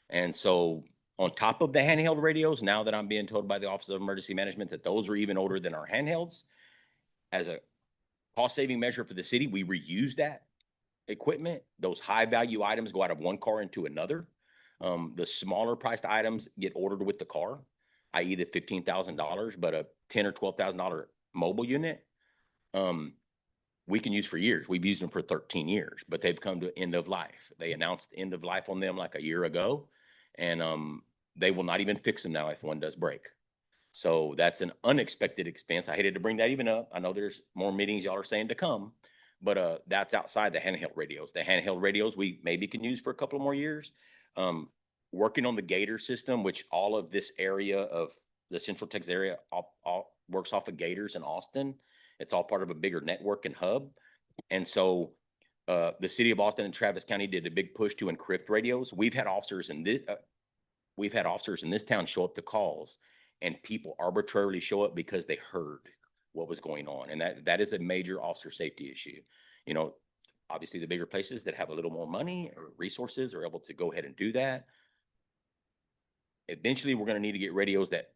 And so on top of the handheld radios, now that I'm being told by the Office of Emergency Management that those are even older than our handhelds, as a cost saving measure for the city, we reuse that equipment. Those high value items go out of one car into another. The smaller priced items get ordered with the car, i.e. the $15,000, but a $10,000 or $12,000 mobile unit, we can use for years. We've used them for 13 years, but they've come to end of life. They announced end of life on them like a year ago, and they will not even fix them now if one does break. So that's an unexpected expense. I hated to bring that even up. I know there's more meetings y'all are saying to come, but that's outside the handheld radios. The handheld radios we maybe can use for a couple more years. Working on the Gator system, which all of this area of the Central Texas area all works off of Gators in Austin. It's all part of a bigger network and hub. And so the city of Austin and Travis County did a big push to encrypt radios. We've had officers in this town show up to calls, and people arbitrarily show up because they heard what was going on. And that is a major officer safety issue. You know, obviously the bigger places that have a little more money or resources are able to go ahead and do that. Eventually, we're going to need to get radios that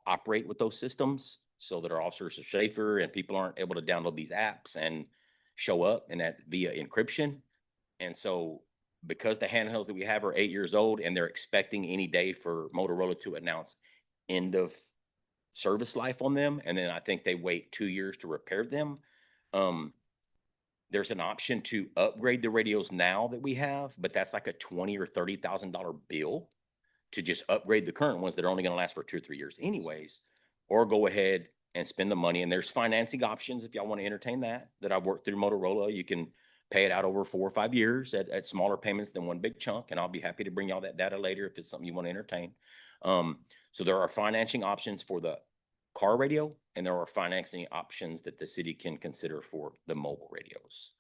operate with those systems so that our officers are safer and people aren't able to download these apps and show up, and that via encryption. And so because the handhelds that we have are 8 years old, and they're expecting any day for Motorola to announce end of service life on them, and then I think they wait 2 years to repair them. There's an option to upgrade the radios now that we have, but that's like a $20,000 or $30,000 bill to just upgrade the current ones that are only going to last for 2 or 3 years anyways, or go ahead and spend the money. And there's financing options if y'all want to entertain that I've worked through Motorola. You can pay it out over 4 or 5 years at smaller payments than one big chunk. And I'll be happy to bring y'all that data later if it's something you want to entertain. So there are financing options for the car radio, and there are financing options that the city can consider for the mobile radios.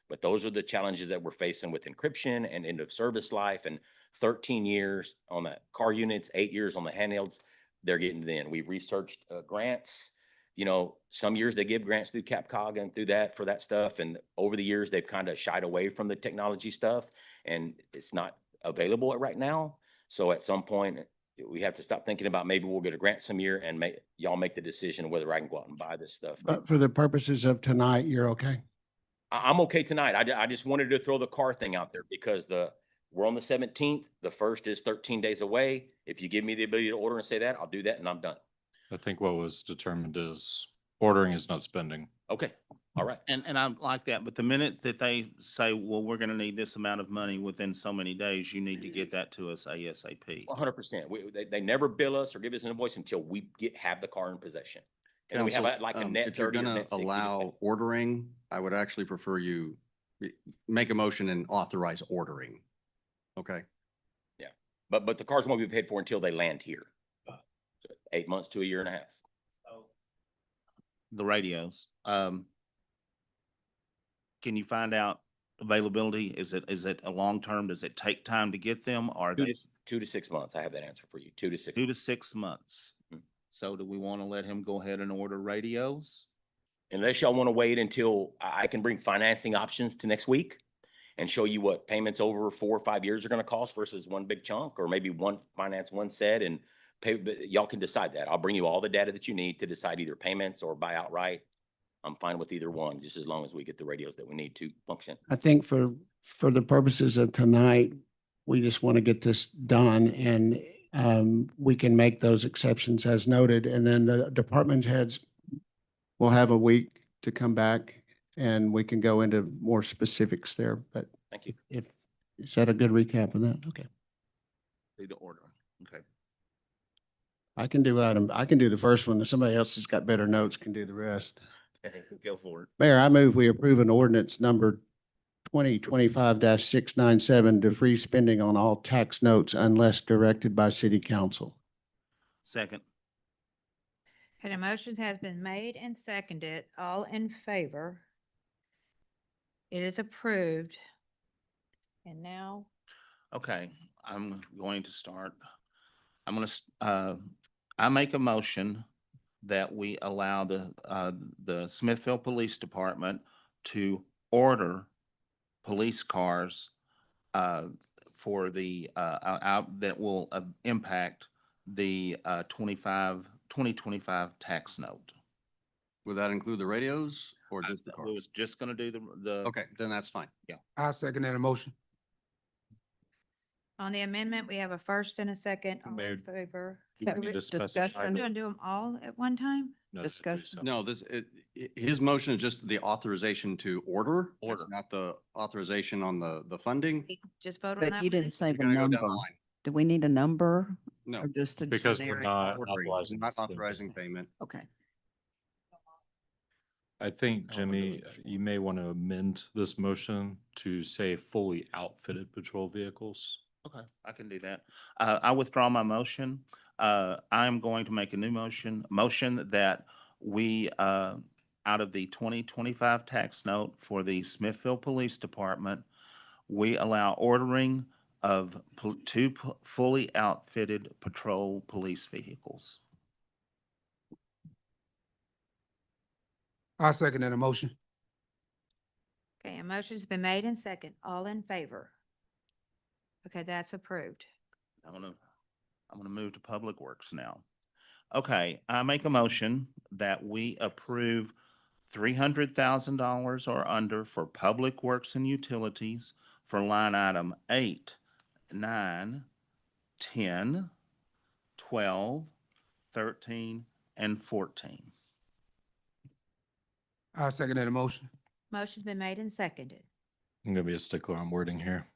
But those are the challenges that we're facing with encryption and end of service life, and 13 years on the car units, 8 years on the handhelds. They're getting in. We've researched grants. You know, some years they give grants through CapCog and through that for that stuff. And over the years, they've kind of shied away from the technology stuff, and it's not available right now. So at some point, we have to stop thinking about maybe we'll get a grant some year and y'all make the decision whether I can go out and buy this stuff. But for the purposes of tonight, you're okay? I'm okay tonight. I just wanted to throw the car thing out there because we're on the 17th. The first is 13 days away. If you give me the ability to order and say that, I'll do that and I'm done. I think what was determined is ordering is not spending. Okay, all right. And I like that, but the minute that they say, well, we're gonna need this amount of money within so many days, you need to get that to us ASAP. 100%. They never bill us or give us an invoice until we have the car in possession. And then we have Counsel, like a net if you're 30 or gonna net 60. allow ordering, I would actually prefer you make a motion and authorize ordering. Okay? But the cars won't be paid for until they land here. So 8 months to a year and a half. The radios, can you find out availability? Is it a long term? Does it take time to get them? Or Two they to- 2 to 6 months. I have that answer for you. 2 to 6. 2 to 6 months? Mhm. So do we want to let him go ahead and order radios? Unless y'all want to wait until I can bring financing options to next week and show you what payments over 4 or 5 years are going to cost versus one big chunk, or maybe one set and pay. But y'all can decide that. I'll bring you all the data that you need to decide either payments or buy outright. I'm fine with either one, just as long as we get the radios that we need to function. I think for the purposes of tonight, we just want to get this done and we can make those exceptions as noted. And then the department heads will have a week to come back and we can go into more specifics there. But Thank you. is that a good recap of that? Okay. Do the ordering, okay. I can do the first one. If somebody else has got better notes, can do the rest. Go for it. Mayor, I move we approve an ordinance number 2025-697 to freeze spending on all tax notes unless directed by city council. Second, Okay, the motion has been made and seconded. All in favor? It is approved. And now, okay, I'm going to start. I'm gonna, I make a motion that we allow the Smithfield Police Department to order police cars for that will impact the 2025 tax note. Would that include the radios or just the We cars? was just gonna do the. Okay, then that's fine. I second that motion. on the amendment, we have a first and a second. All Mayor, in favor? Do Yeah, we need to specify? Are we gonna do them all at one time? No, discussion? No, his motion is just the authorization to order. Order. It's not the authorization on the funding. Just vote on that. But you one? didn't say You the gotta go down number. the line. Do we need a number No, or just a Because we're generic? not ordering, authorizing. not spending. authorizing payment. Okay. I think, I don't wanna do Jimmy, it. you may want to amend this motion to say fully outfitted patrol vehicles. Okay, I can do that. I withdraw my motion. I'm going to make a new motion that we, out of the 2025 tax note for the Smithfield Police Department, we allow ordering of two fully outfitted patrol police vehicles. I second that motion. Okay, a motion's been made and second. All in favor? Okay, that's approved. I'm gonna move to Public Works now. Okay, I make a motion that we approve $300,000 or under for Public Works and Utilities for line item 8, 9, 10, 12, 13, and 14. I second that motion. Motion's been made and seconded. I'm gonna be a stickler on wording here.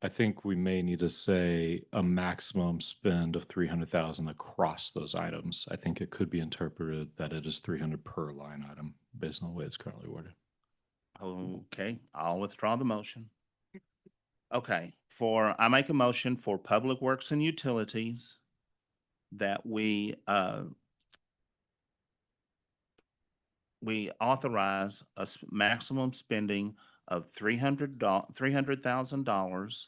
I think we may need to say a maximum spend of 300,000 across those items. I think it could be interpreted that it is 300 per line item based on the way it's currently worded. Okay, I'll withdraw the motion. Okay, I make a motion for Public Works and Utilities that we authorize a maximum spending of $300,000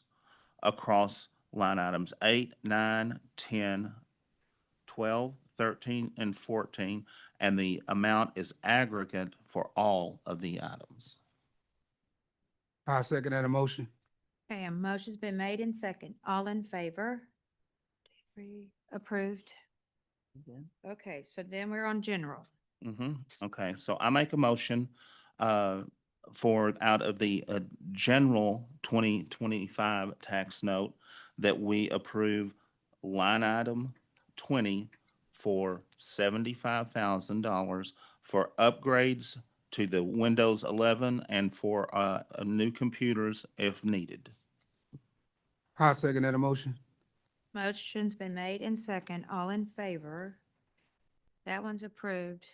across line items 8, 9, 10, 12, 13, and 14, and the amount is aggregate for all of the items. I second that motion. Okay, a motion's been made and second. All in favor? Three, approved. Okay, so then we're on general. Okay, so I make a motion for out of the general 2025 tax note that we approve line item 20 for $75,000 for upgrades to the Windows 11 and for new computers if needed. I second that motion. Motion's been made and second. All in favor? That one's approved.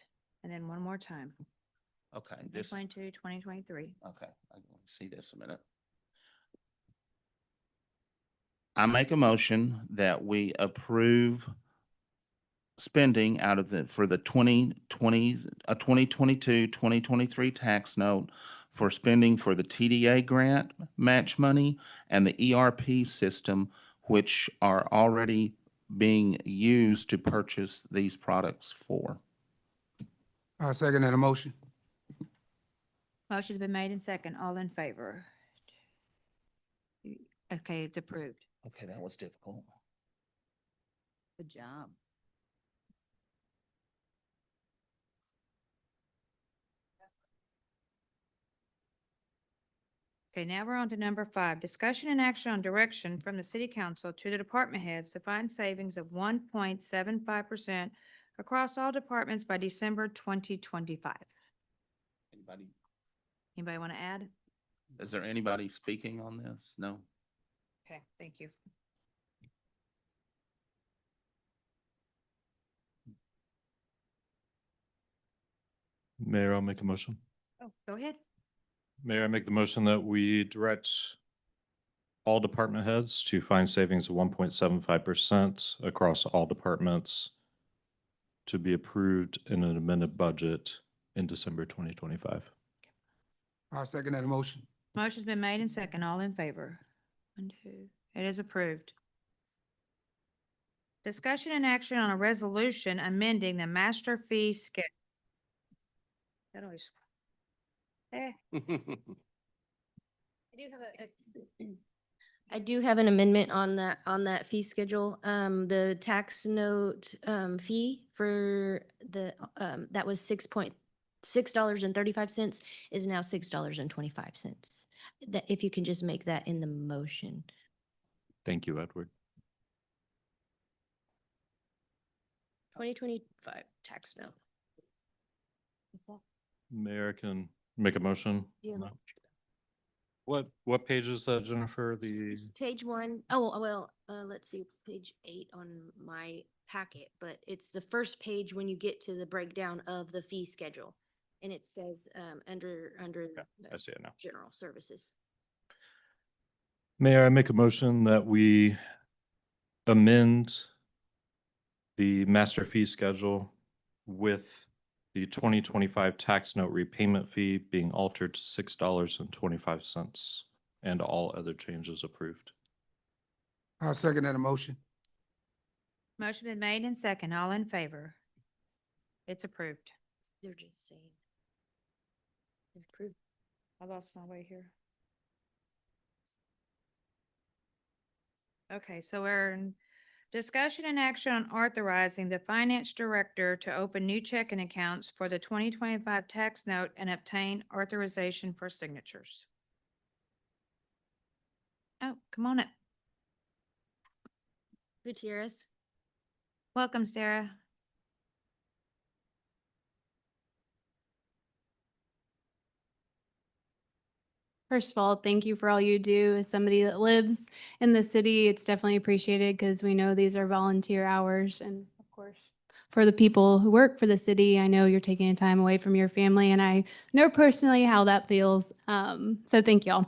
And then one more time. Okay, this, 2022, 2023. okay, I can see this a minute. I make a motion that we approve spending out of for the 2022, 2023 tax note for spending for the TDA grant match money and the ERP system, which are already being used to purchase these products for. I second that motion. Motion's been made and second. All in favor? Okay, it's approved. Okay, that was difficult. Good job. Okay, now we're on to number 5, discussion and action on direction from the city council to the department heads to find savings of 1.75% across all departments by December 2025. Anybody want to add? Is there anybody speaking on this? No? Okay, thank you. Mayor, I'll make a motion. Oh, go ahead. Mayor, I make the motion that we direct all department heads to find savings of 1.75% across all departments to be approved in an amended budget in December 2025. I second that motion. Motion's been made and second. All in favor? 1, 2. It is approved. Discussion and action on a resolution amending the master fee schedule. That always. I do have an amendment on that fee schedule. The tax note, fee for the, that was $6.35 is now $6.25. That, if you can just make that in the motion. Thank you, Edward. 2025 tax note. What's that? Mayor, I can make a motion. Yeah. What page is that, Jennifer? The It's page 1. Oh, well, let's see, it's page 8 on my packet, but it's the first page when you get to the breakdown of the fee schedule. And it says, under I see it now. general services. Mayor, I make a motion that we amend the master fee schedule with the 2025 tax note repayment fee being altered to $6.25 and all other changes approved. I second that motion. Motion been made and second. All in favor? It's approved. They're just saying. They're approved. I lost my way here. Okay, so we're in discussion and action on authorizing the finance director to open new checking accounts for the 2025 tax note and obtain authorization for signatures. Oh, come on up. Gutierrez. Welcome, Sarah. First of all, thank you for all you do. As somebody that lives in the city, it's definitely appreciated because we know these are volunteer hours. And of course, for the people who work for the city, I know you're taking time away from your family, and I know personally how that feels. So thank y'all.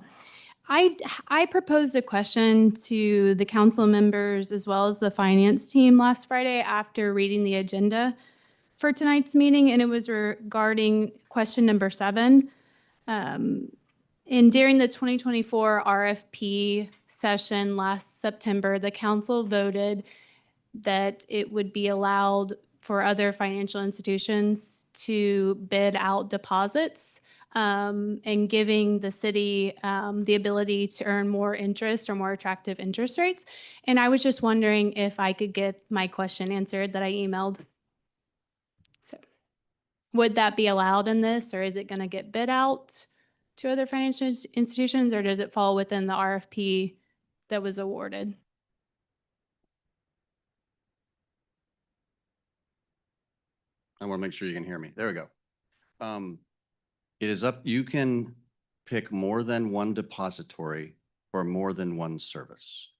I proposed a question to the council members as well as the finance team last Friday after reading the agenda for tonight's meeting, and it was regarding question number 7. And during the 2024 RFP session last September, the council voted that it would be allowed for other financial institutions to bid out deposits and giving the city the ability to earn more interest or more attractive interest rates. And I was just wondering if I could get my question answered that I emailed. So would that be allowed in this, or is it going to get bid out to other financial institutions, or does it fall within the RFP that was awarded? I want to make sure you can hear me. There we go. It is up, you can pick more than one depository for more than one service.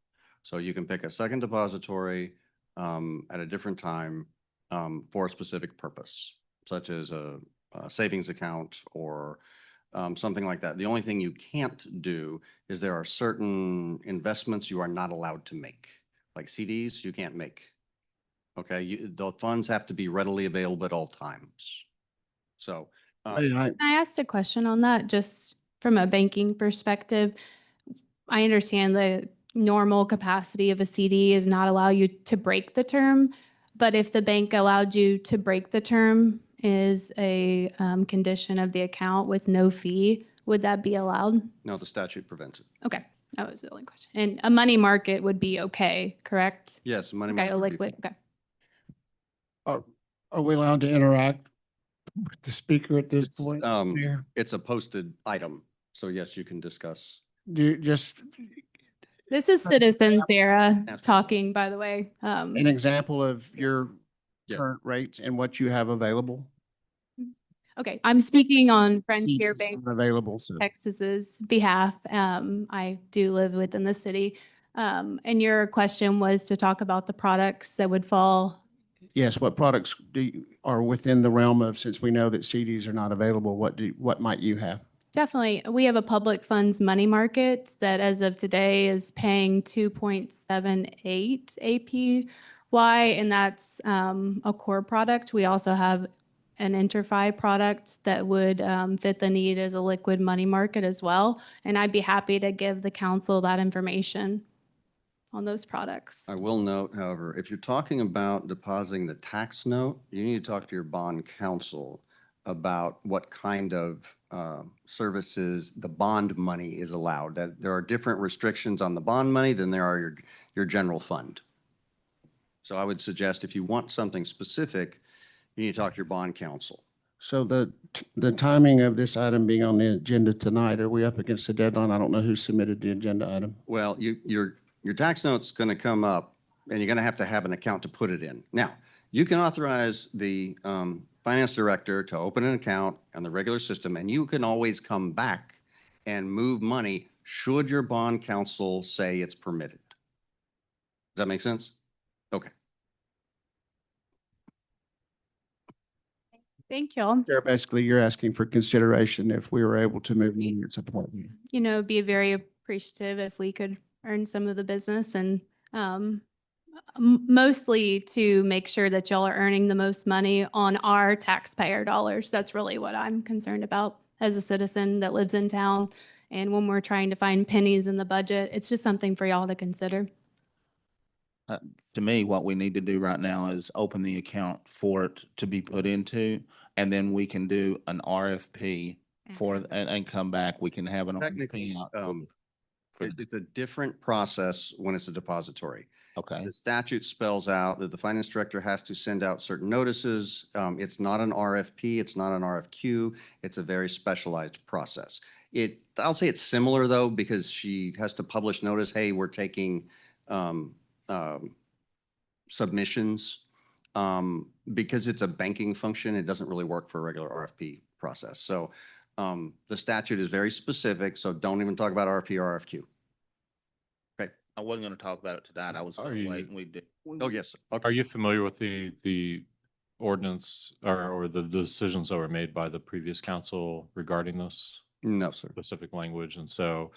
So you can pick a second depository at a different time for a specific purpose, such as a savings account or something like that. The only thing you can't do is there are certain investments you are not allowed to make, like CDs you can't make. Okay, the funds have to be readily available at all times. So. Can I ask a question on that, just from a banking perspective? I understand the normal capacity of a CD is not allow you to break the term, but if the bank allowed you to break the term is a condition of the account with no fee, would that be allowed? No, the statute prevents it. Okay, that was the only question. And a money market would be okay, correct? Yes, money. Okay, market a would be liquid, okay. Are we allowed to interact with the speaker at this It's, point? Mayor? it's a posted item, so yes, you can discuss. Do you just This is citizens era Absolutely. talking, by the way. an example of your Yeah. current rates and what you have available? Okay, I'm speaking on Frontier CDs Bank Available, so. Texas's behalf. I do live within the city. And your question was to talk about the products that would fall. Yes, what products are within the realm of, since we know that CDs are not available, what might you have? Definitely. We have a public funds money market that as of today is paying 2.78 APY, and that's a core product. We also have an InterFi product that would fit the need as a liquid money market as well. And I'd be happy to give the council that information on those products. I will note, however, if you're talking about depositing the tax note, you need to talk to your bond counsel about what kind of services the bond money is allowed. That there are different restrictions on the bond money than there are your general fund. So I would suggest if you want something specific, you need to talk to your bond counsel. So the timing of this item being on the agenda tonight, are we up against the deadline? I don't know who submitted the agenda item. Well, your tax note's going to come up and you're going to have an account to put it in. Now, you can authorize the finance director to open an account on the regular system, and you can always come back and move money should your bond counsel say it's permitted. Does that make sense? Okay. Thank you. Sarah, basically, you're asking for consideration if we were able to move money at some point. You know, be very appreciative if we could earn some of the business and mostly to make sure that y'all are earning the most money on our taxpayer dollars. That's really what I'm concerned about as a citizen that lives in town. And when we're trying to find pennies in the budget, it's just something for y'all to consider. To me, what we need to do right now is open the account for it to be put into, and then we can do an RFP for, and come back. We can have an Technically, RFP out. it's a different process when it's a depository. Okay. The statute spells out that the finance director has to send out certain notices. It's not an RFP, it's not an RFQ. It's a very specialized process. I'll say it's similar though, because she has to publish notice, hey, we're taking submissions. Because it's a banking function, it doesn't really work for a regular RFP process. So the statute is very specific, so don't even talk about RFP or RFQ. Okay. I wasn't going to talk about it tonight. I was going to wait and we did. Oh, yes. Sir. Okay. Are you familiar with the ordinance or the decisions that were made by the previous council regarding this No, sir. specific language? And so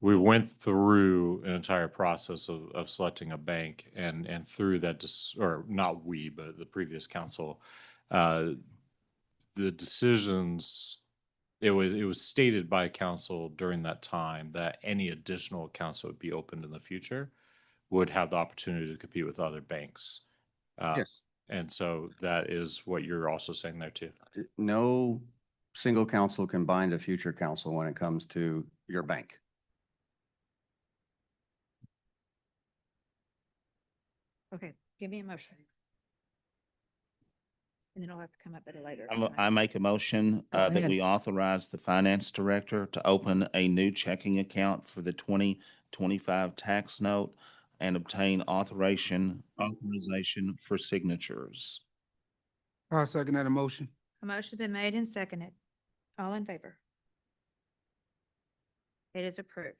we went through an entire process of selecting a bank, and through that, or not we, but the previous council, the decisions, it was stated by council during that time that any additional accounts that would be opened in the future would have the opportunity to compete with other banks. Yes. And so that is what you're also saying there too. No single council can bind a future council when it comes to your bank. Okay, give me a motion. And then I'll have to come up with it later. I make a motion Go that ahead. we authorize the finance director to open a new checking account for the 2025 tax note and obtain authorization for signatures. I'll second that motion. A motion's been made and seconded. All in favor? It is approved.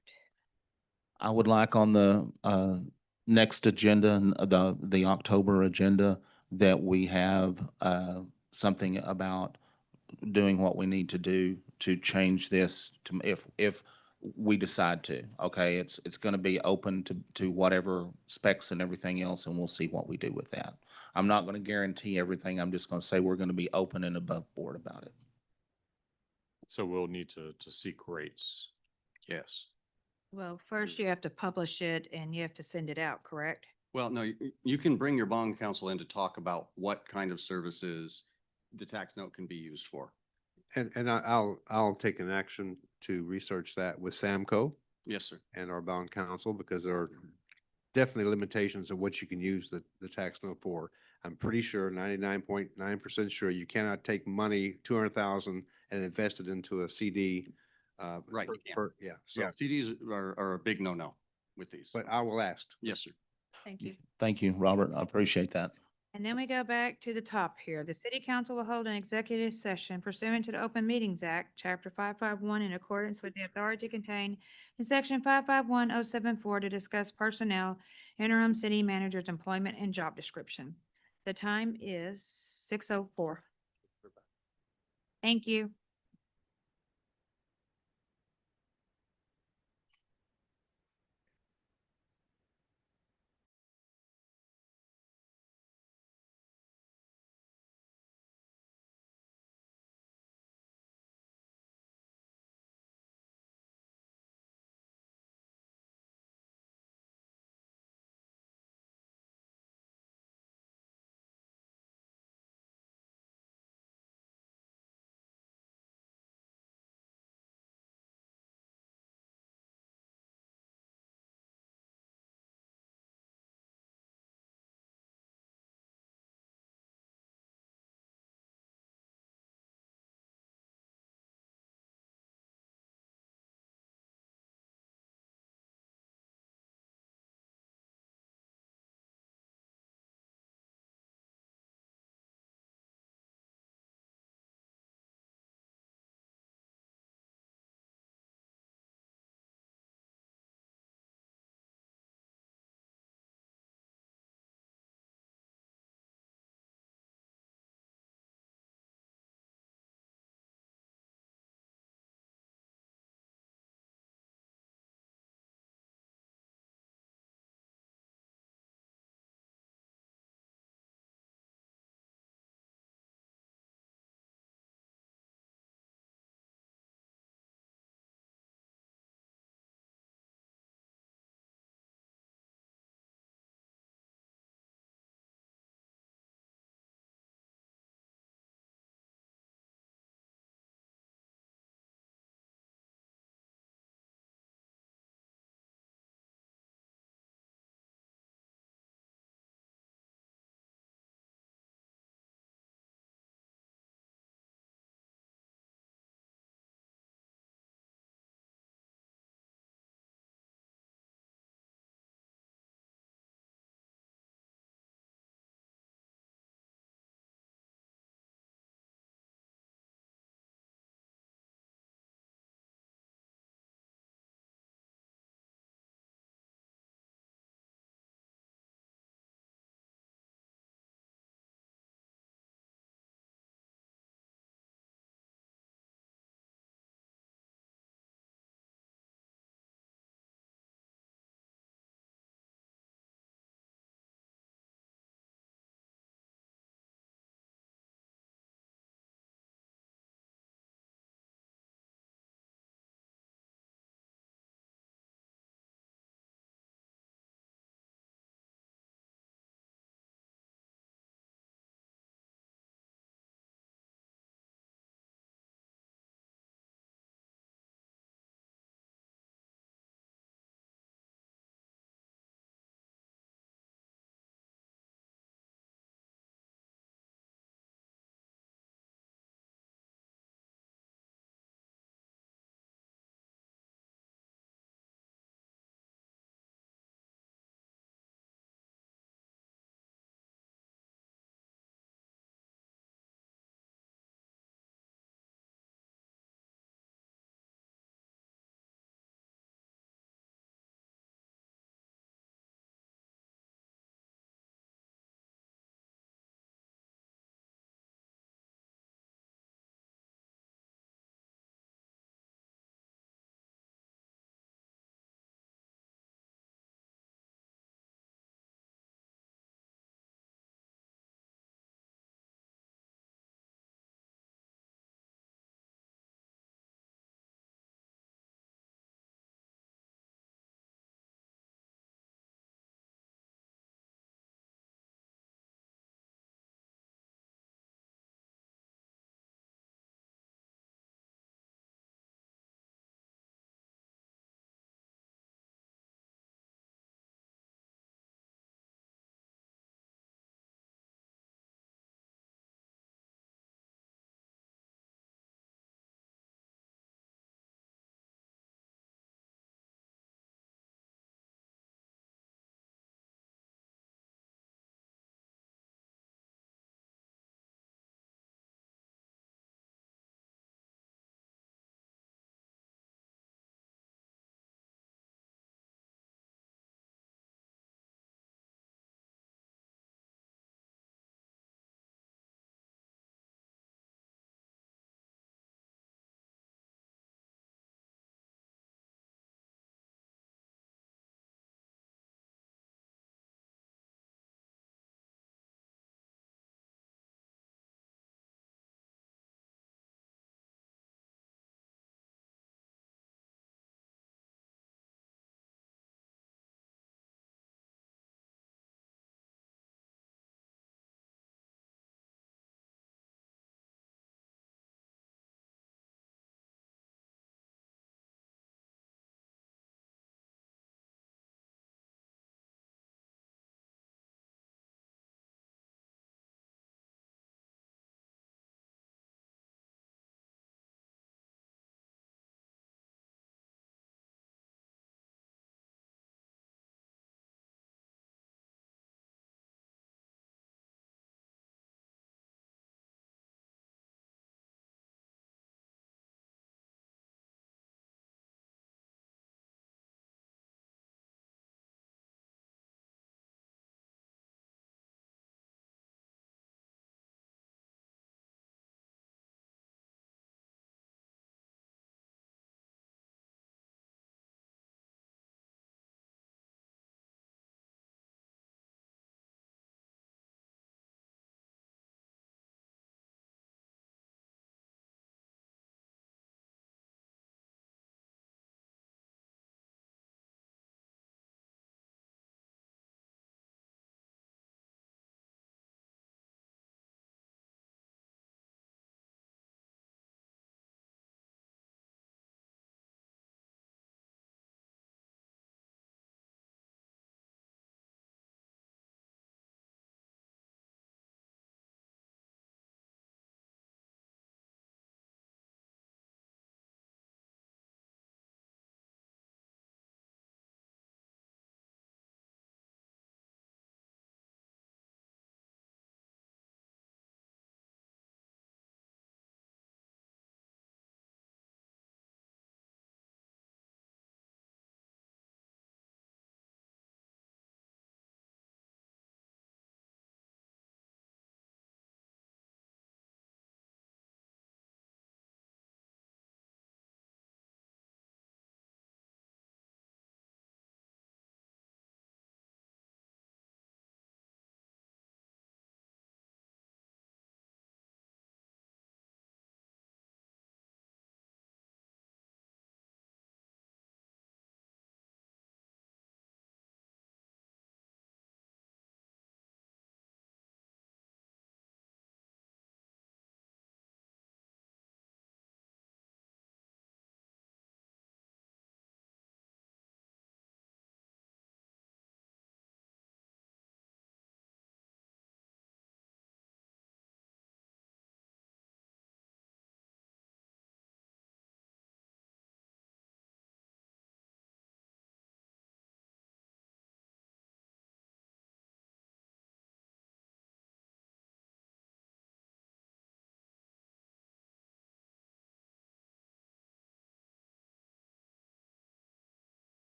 I would like on the next agenda, the October agenda, that we have something about doing what we need to do to change this to, if we decide to, okay, it's gonna be open to whatever specs and everything else, and we'll see what we do with that. I'm not gonna guarantee everything. I'm just gonna say we're gonna be open and above board about it. So we'll need to seek rates. Yes. Well, first you have to publish it and you have to send it out, correct? Well, no, you can bring your bond counsel in to talk about what kind of services the tax note can be used for. And I'll take an action to research that with Samco Yes, sir. and our bond counsel, because there are definitely limitations of what you can use the tax note for. I'm pretty sure, 99.9% sure, you cannot take money, 200,000, and invest it into a CD. Right, you can't. Yeah, so, Yeah, CDs are a big no-no with these. but I will ask. Yes, sir. Thank you. Thank you, Robert. I appreciate that. And then we go back to the top here. The city council will hold an executive session pursuant to the Open Meetings Act, Chapter 551, in accordance with the authority contained in Section 551074 to discuss personnel, interim city manager's employment and job description. The time is 6:04. Thank you.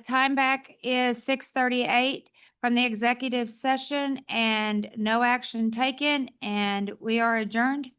Time back is 6:38 from the executive session and no action taken, and we are adjourned.